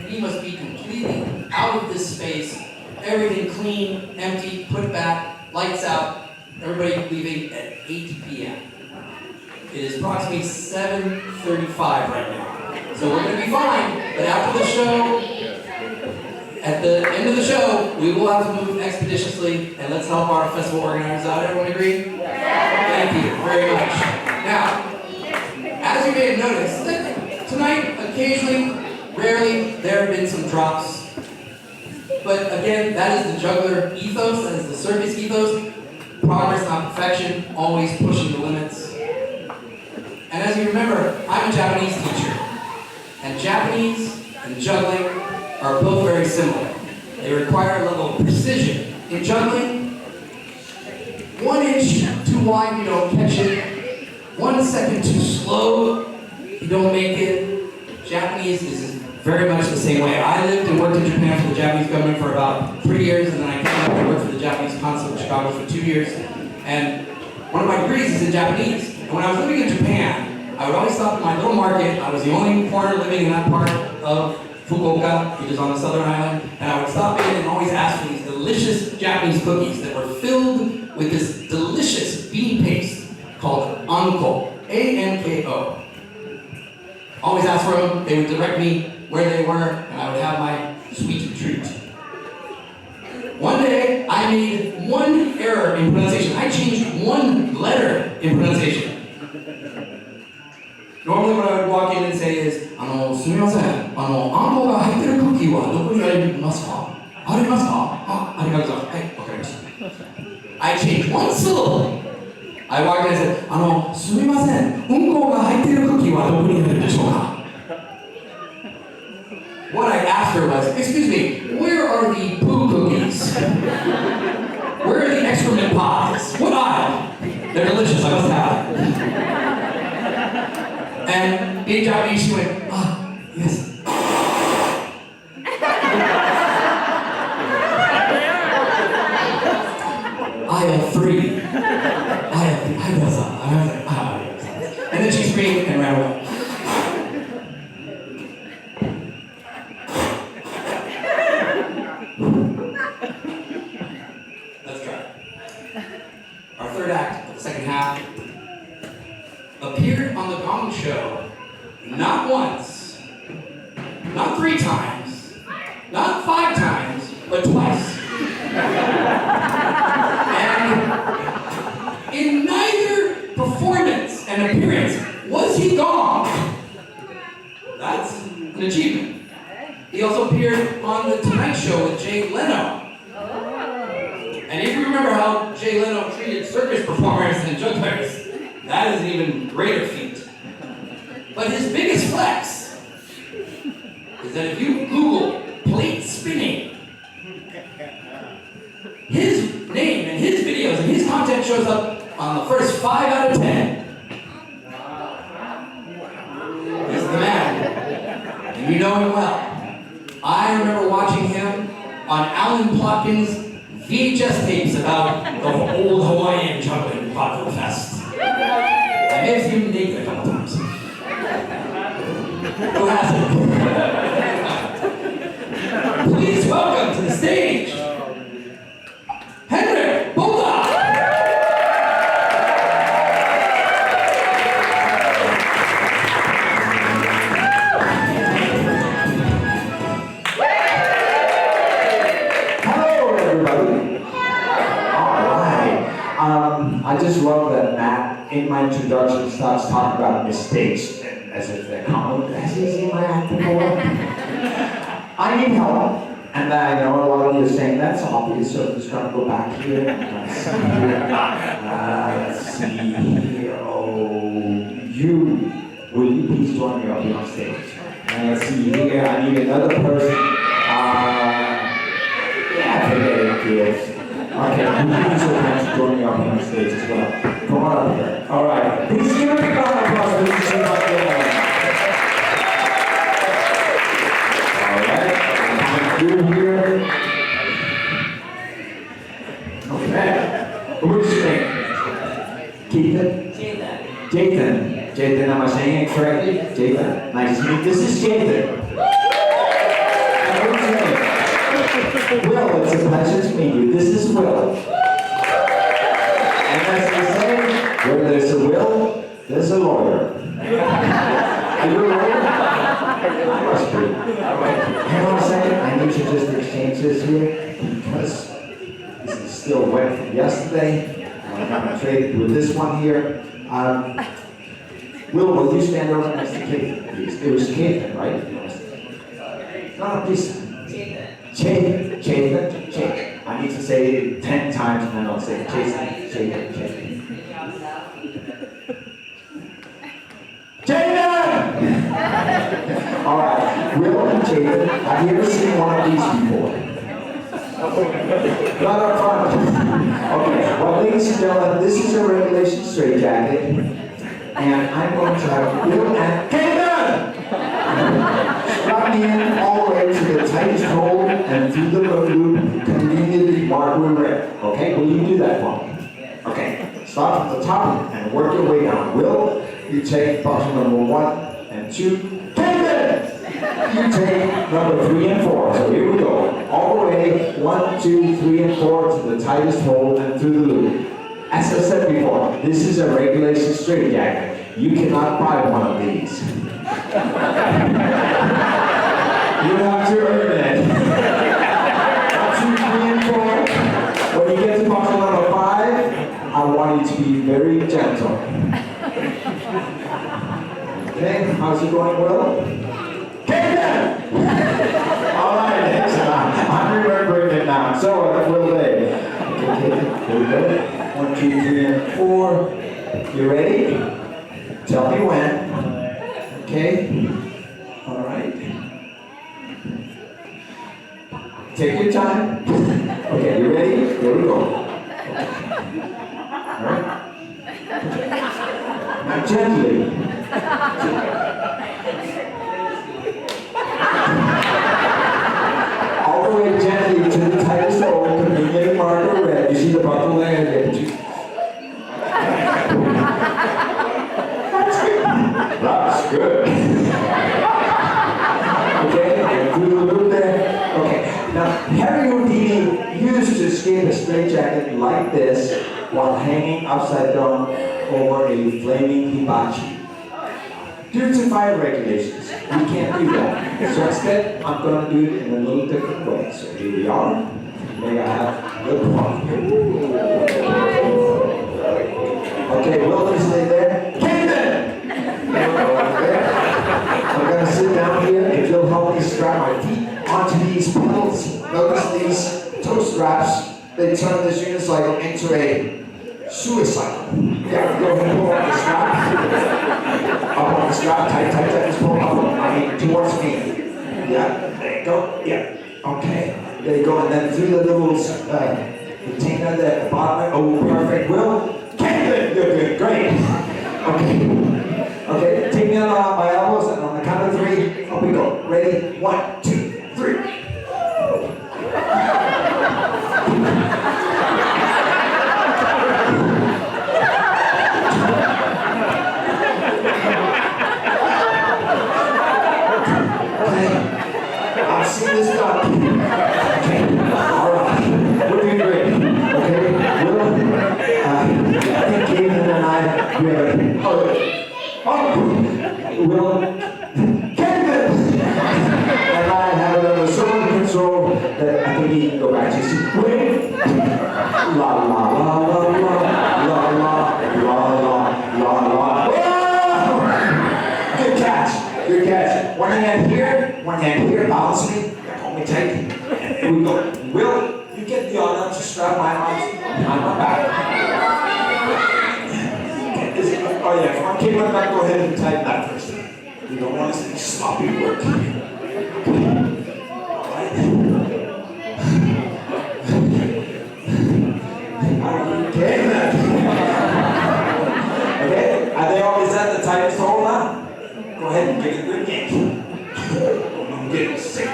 he must be completely out of this space. Everything clean, empty, put back, lights out. Everybody leaving at 8 p.m. It is approximately 7:35 right now. So we're going to be fine, but after the show, at the end of the show, we will have to move expeditiously, and let's help our festival organizers out. Everyone agree? Thank you very much. Now, as you may have noticed, tonight, occasionally, rarely, there have been some drops. But again, that is the juggler ethos, that is the circus ethos. Progress, not perfection, always pushing the limits. And as you remember, I'm a Japanese teacher. And Japanese and juggling are both very similar. They require a level of precision. In juggling, 1 inch too wide, you don't catch it. 1 second too slow, you don't make it. Japanese is very much the same way. I lived and worked in Japan for the Japanese government for about 3 years, and then I came back and worked for the Japanese consulate in Chicago for 2 years. And one of my degrees is in Japanese. And when I was living in Japan, I would always stop at my little market. I was the only foreigner living in that part of Fukuoka, which is on the southern island. And I would stop in and always ask for these delicious Japanese cookies that were filled with this delicious bean paste called anko, A-N-K-O. Always ask for them. They would direct me where they were, and I would have my sweet treat. One day, I made one error in pronunciation. I changed one letter in pronunciation. Normally what I would walk in and say is, すみません、あんこが入ってるクッキーはどこにありますか？ありますか？ありがとうございます。はい、わかりました。I changed one syllable. I walked in and said, すみません、うんこが入ってるクッキーはどこにあるでしょうか? What I asked her was, excuse me, where are the poo cookies? Where are the excrement pies? What aisle? They're delicious, I must have them. And being Japanese, she went, yes. Aisle 3. And then she screamed and ran away. Let's try. Our third act of the second half appeared on the Gong Show not once, not 3 times, not 5 times, but twice. And in neither performance and appearance was he Gong. That's an achievement. He also appeared on The Tonight Show with Jay Leno. And if you remember how Jay Leno treated circus performers and jugglers, that is an even greater feat. But his biggest flex is that if you Google plate spinning, his name and his videos and his content shows up on the first 5 out of 10. He's the man, and you know him well. I remember watching him on Alan Plotkin's VHS tapes about the old Hawaiian juggling vaudeville fest. I may have seen him naked a couple times. Who hasn't? Please welcome to the stage, Henrik Boda! Hello, everybody. All right. I just love that Matt, in my introduction, starts talking about mistakes as if they're common. Has he seen my act before? I need help. And I know a lot of you are saying that's obvious, so I'm just going to go back here. Let's see here. Let's see here. Oh, will you please join me up here on stage? And let's see here. I need another person. Yeah, forget it, kids. Okay, you please so join me up here on stage as well. Come on up here. All right. Please give a big round of applause for this team up here. You're here. Okay. What's your name? Keithan? Jathan. Jathan, am I saying it correctly? Jathan. Nice to meet you. This is Jathan. a lawyer. Are you a lawyer? I must be. Hang on a second, I need to just exchange this here, because this is still wet from yesterday. I'm gonna trade with this one here. Will you stand over next to Kate, please? It was Caitlin, right? No, please. Caitlin. I need to say it 10 times and then I'll say Caitlin. All right, Will and Caitlin, have you ever seen one of these before? Not up front. Okay, well, ladies and gentlemen, this is a regulation straitjacket, and I'm going to have Will and Caitlin strap me in all the way to the tightest hole and through the loop conveniently marked with red. Okay, will you do that for me? Okay, start from the top and work your way down. Will, you take bottle number 1 and 2. Caitlin! You take number 3 and 4. So here we go. All the way, 1, 2, 3, and 4 to the tightest hole and through the loop. As I said before, this is a regulation straitjacket. You cannot buy one of these. You have to earn it. 1, 2, 3, and 4. When you get to bottle number 5, I want you to be very gentle. Okay, how's it going, Will? Caitlin! All right, excellent. I'm remembering it now. So, Will they? Okay, here we go. 1, 2, 3, and 4. You ready? Tell me when. Okay. All right. Take your time. Okay, you ready? Here we go. All right. Now gently. All the way gently to the tightest hole, conveniently marked with red. You see the bottle there? That's good. Okay, and through the loop there. Okay, now Harry Houdini used to escape a straitjacket like this while hanging upside down over a flaming hibachi. Due to fire regulations, we can't do that. So instead, I'm going to do it in a little different way. So here we are. May I have a little fun. Okay, Will, you stay there. Caitlin! I'm going to sit down here. If you'll help me strap my feet onto these pedals, notice these toe straps. They turn this unicycle into a suicide. Yeah, go ahead and pull up the strap. Up on the strap, tight, just pull up. I mean, towards me. Yeah, there you go. Yeah, okay. There you go, and then through the little retainer there at the bottom. Oh, perfect. Will? Caitlin, you're good, great. Okay, take me on my elbows, and on the count of 3, up we go. Ready? 1, 2, 3. I've seen this done. Okay, all right. We're doing great. Okay, I think Caitlin and I, we have a... Will, Caitlin and I have it under so much control that I think he can go back to his wait. La la la la la la la la la la. Good catch. Good catch. One hand here, balance me, hold me tight, and here we go. Will, you get the honor to strap my arms behind my back. Oh yeah, come on, Caitlin, back, go ahead and tighten that first. We don't want to see sloppy work. All right. Caitlin. Okay, are they always at the tightest hole now? Go ahead and give it a good yank. I'm getting sick.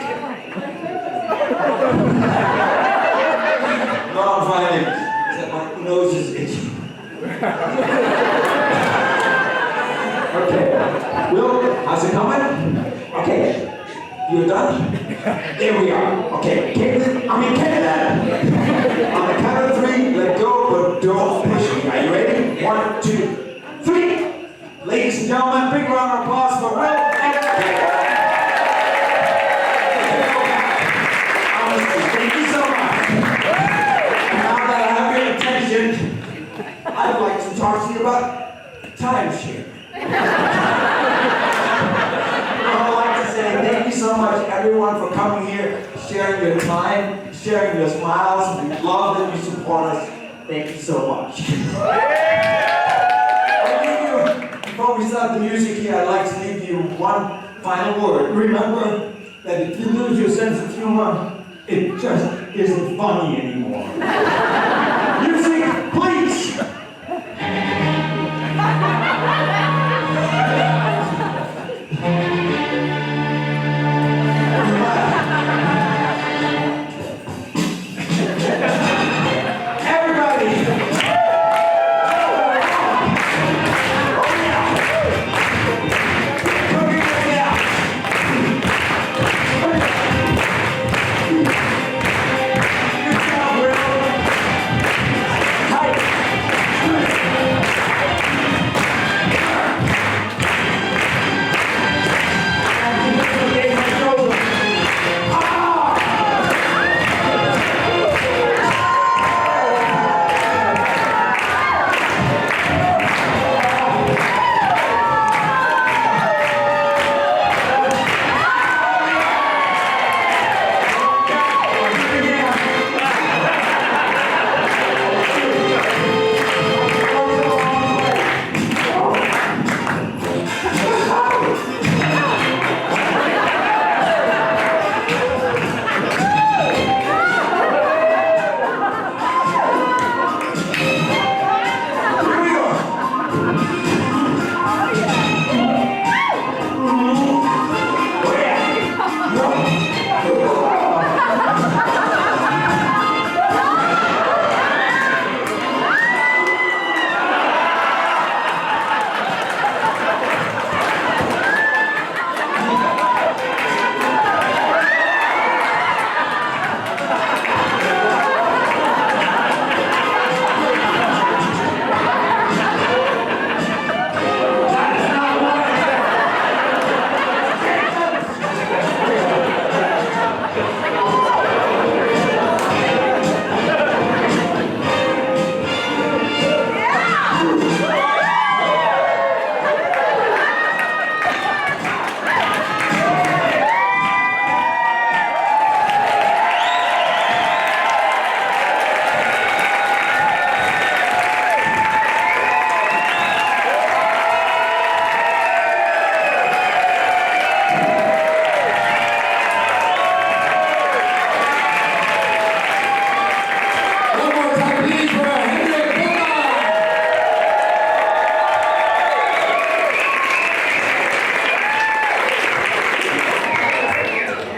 No, I'm fine. Except my nose is itchy. Okay. Will, how's it coming? Okay. You're done? There we are. Okay. Caitlin. On the count of 3, let go, but don't push me. Are you ready? 1, 2, 3. Ladies and gentlemen, big round of applause for Will and Honestly, thank you so much. Now that I have your attention, I'd like to talk to you about timeshare. I'd like to say thank you so much, everyone, for coming here, sharing your time, sharing your smiles. We love that you support us. Thank you so much. Before we start the music here, I'd like to leave you one final word. Remember that if you lose your sense of humor, it just isn't funny anymore. Music, please!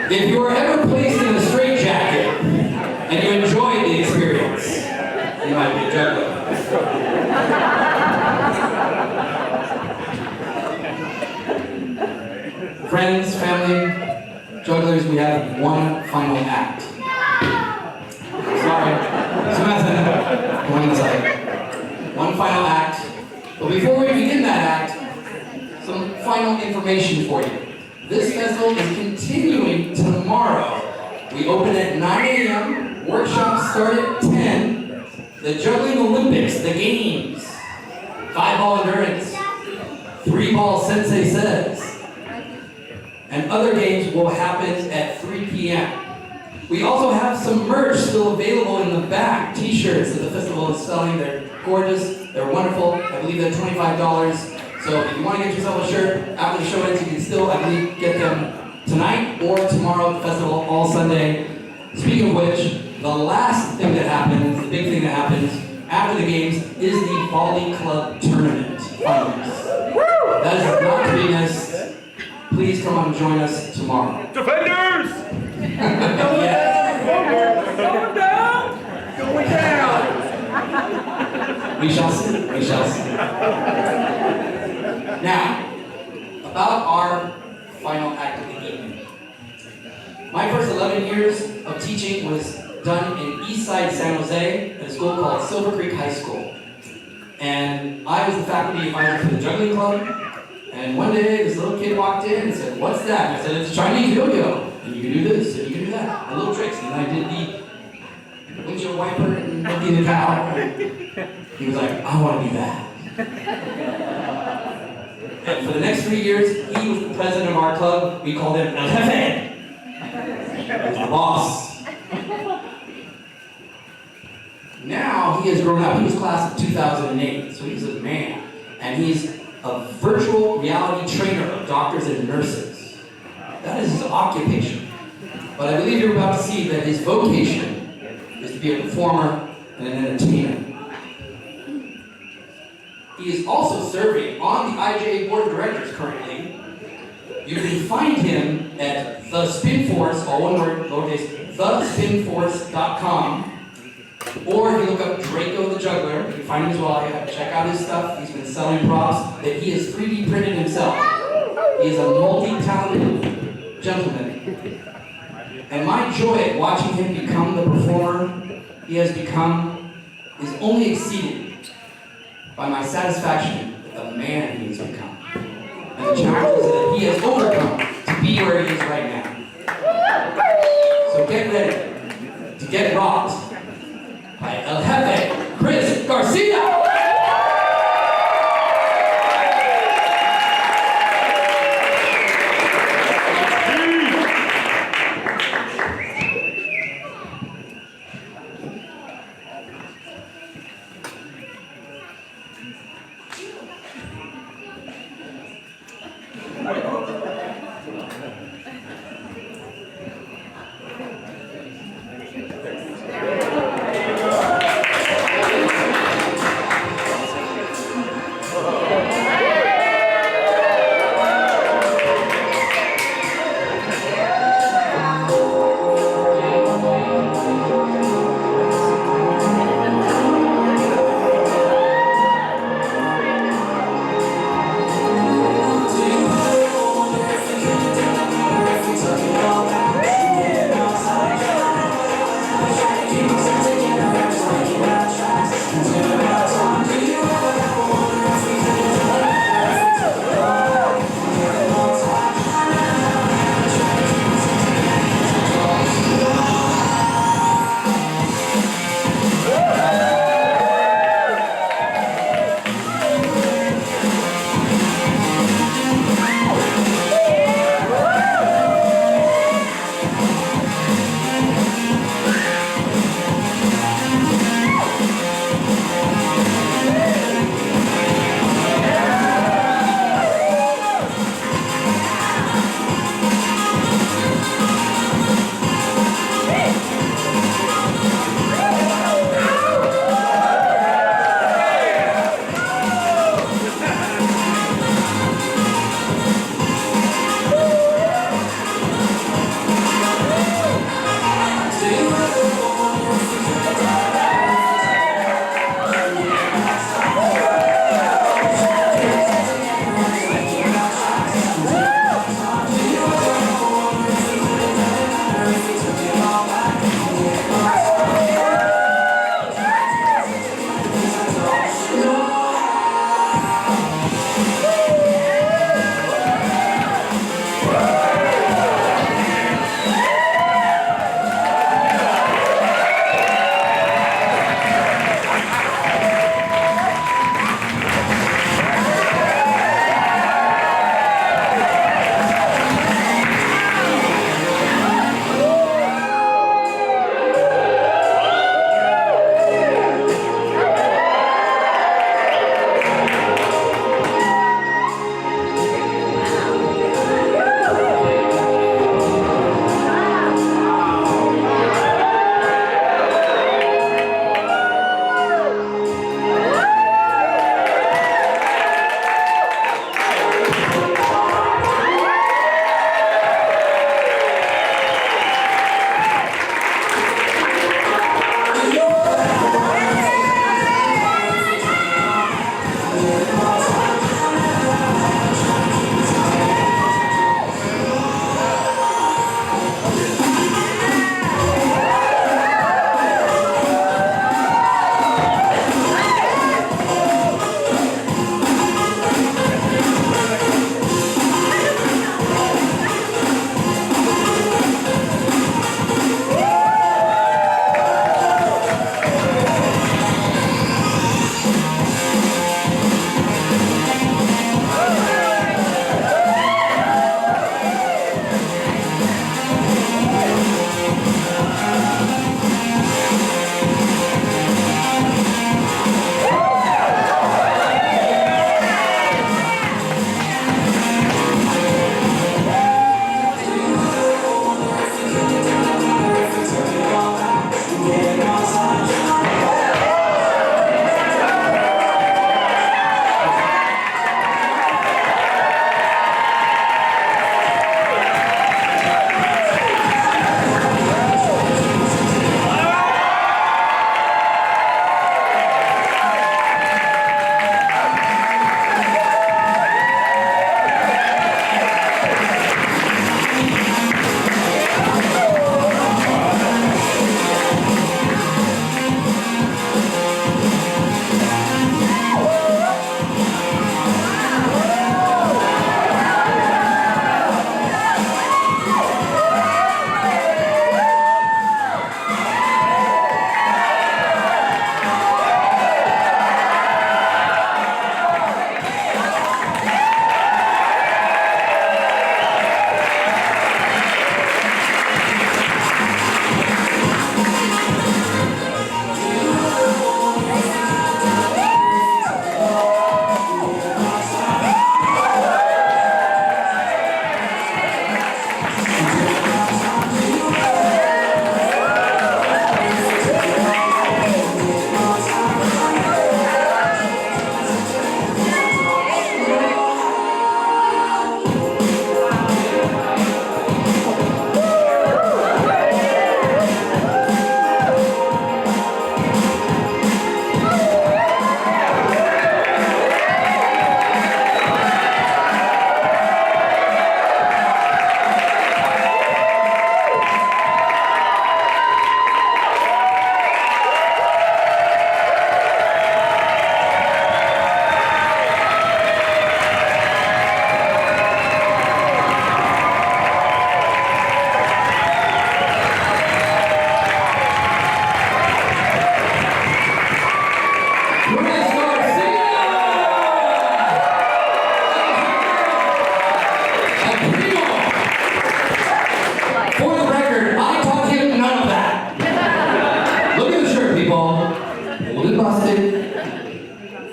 If you were ever placed in a straitjacket and you enjoyed the experience, you might be a juggler. Friends, family, jugglers, we have one final act. Sorry, Samantha, one aside. One final act. But before we begin that act, some final information for you. This festival is continuing tomorrow. We open at 9 a.m., workshops start at 10. The Juggling Olympics, the games, 5-ball endurance, 3-ball sensei says, and other games will happen at 3 p.m. We also have some merch still available in the back, t-shirts that the festival is selling. They're gorgeous, they're wonderful. I believe they're $25. So if you want to get yourself a shirt after the show ends, you can still, I believe, get them tonight or tomorrow at the festival, all Sunday. Speaking of which, the last thing that happens, the big thing that happens after the games is the Volley Club Tournament finals. That is not to be missed. Please come on and join us tomorrow. Defenders! Going down! Going down! We shall see. We shall see. Now, about our final act of the evening. My first 11 years of teaching was done in Eastside San Jose at a school called Silver Creek High School. And I was the faculty advisor for the Juggling Club, And one day, this little kid walked in and said, "What's that?" And I said, "It's a Chinese yo-yo. And you can do this, and you can do that. And little tricks." And then I did the windshield wiper and Milky the cow. He was like, "I want to do that." And for the next 3 years, he was the president of our club. We called him El Jefe. He was the boss. Now he has grown up. He was class of 2008, so he's a man. And he's a virtual reality trainer of doctors and nurses. That is his occupation. But I believe you're about to see that his vocation is to be a performer and an entertainer. He is also serving on the IJA board of directors currently. You can find him at The Spin Force, all one word, lowercase, thespinforce.com. Or if you look up Draco the Juggler, you can find him as well. You have to check out his stuff. He's been selling props that he has 3D printed himself. He is a multi-talented gentleman. And my joy at watching him become the performer he has become is only exceeded by my satisfaction with the man he has become and the challenges that he has overcome to be where he is right now. So get ready to get rocked by El Jefe, Chris Garcia!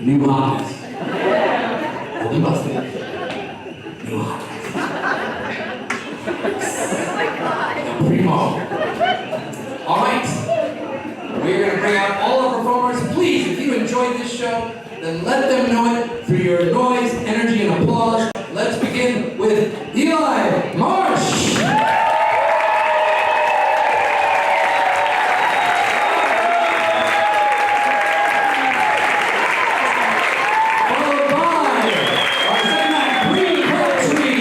New hotness. Holy mustard. New hotness. Primo. All right. We're going to bring out all our performers. Please, if you enjoyed this show, then let them know it through your noise, energy, and applause. Let's begin with Eli Marsh. Followed by our second act, Green Poetry.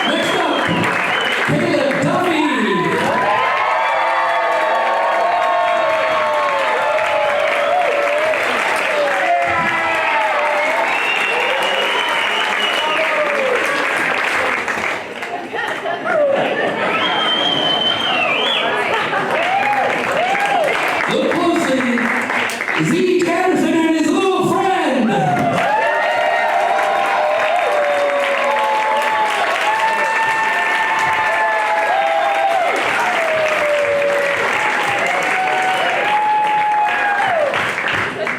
Next up, Caleb Duffy. Look closely. Zeke Anderson and his little friend.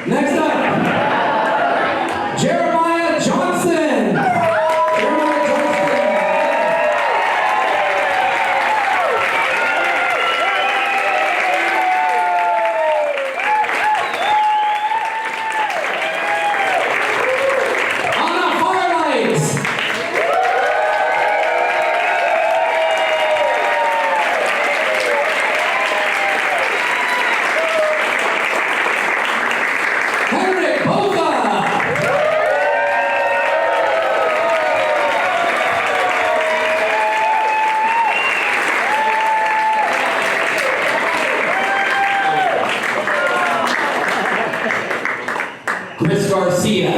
Next up, Jeremiah Johnson. Jeremiah Johnson. Anna Firelight. Henrik Boga. Chris Garcia.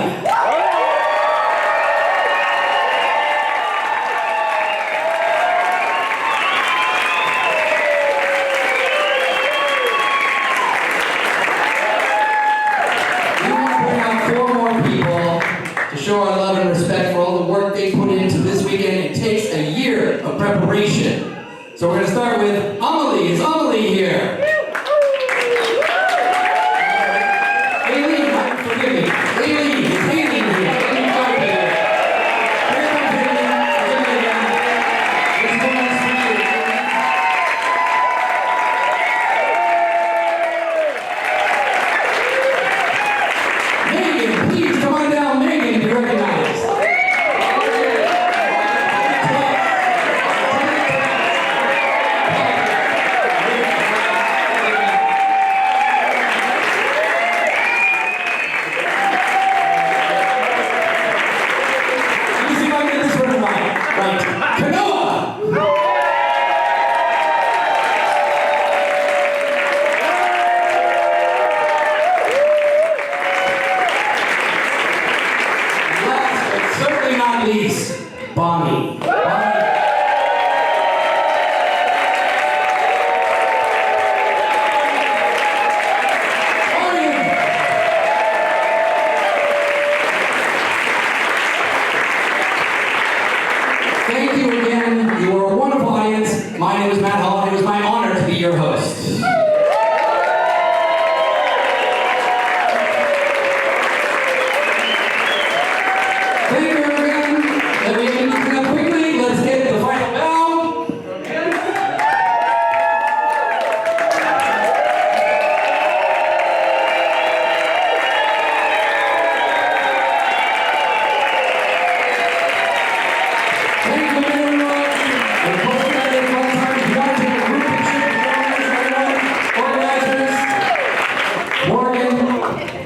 We want to bring out 4 more people to show our love and respect for all the work they put into this weekend. It takes a year of preparation. So we're going to start with Amelie. Is Amelie here? Aileen, forgive me. Aileen, is Aileen here? Aileen got here. Here comes Aileen. Forgive me again. This one is for you. Megan, please come on down, Megan, to be recognized. Let me see if I can get this one right. Right. Canoa. Last but certainly not least, Bonnie.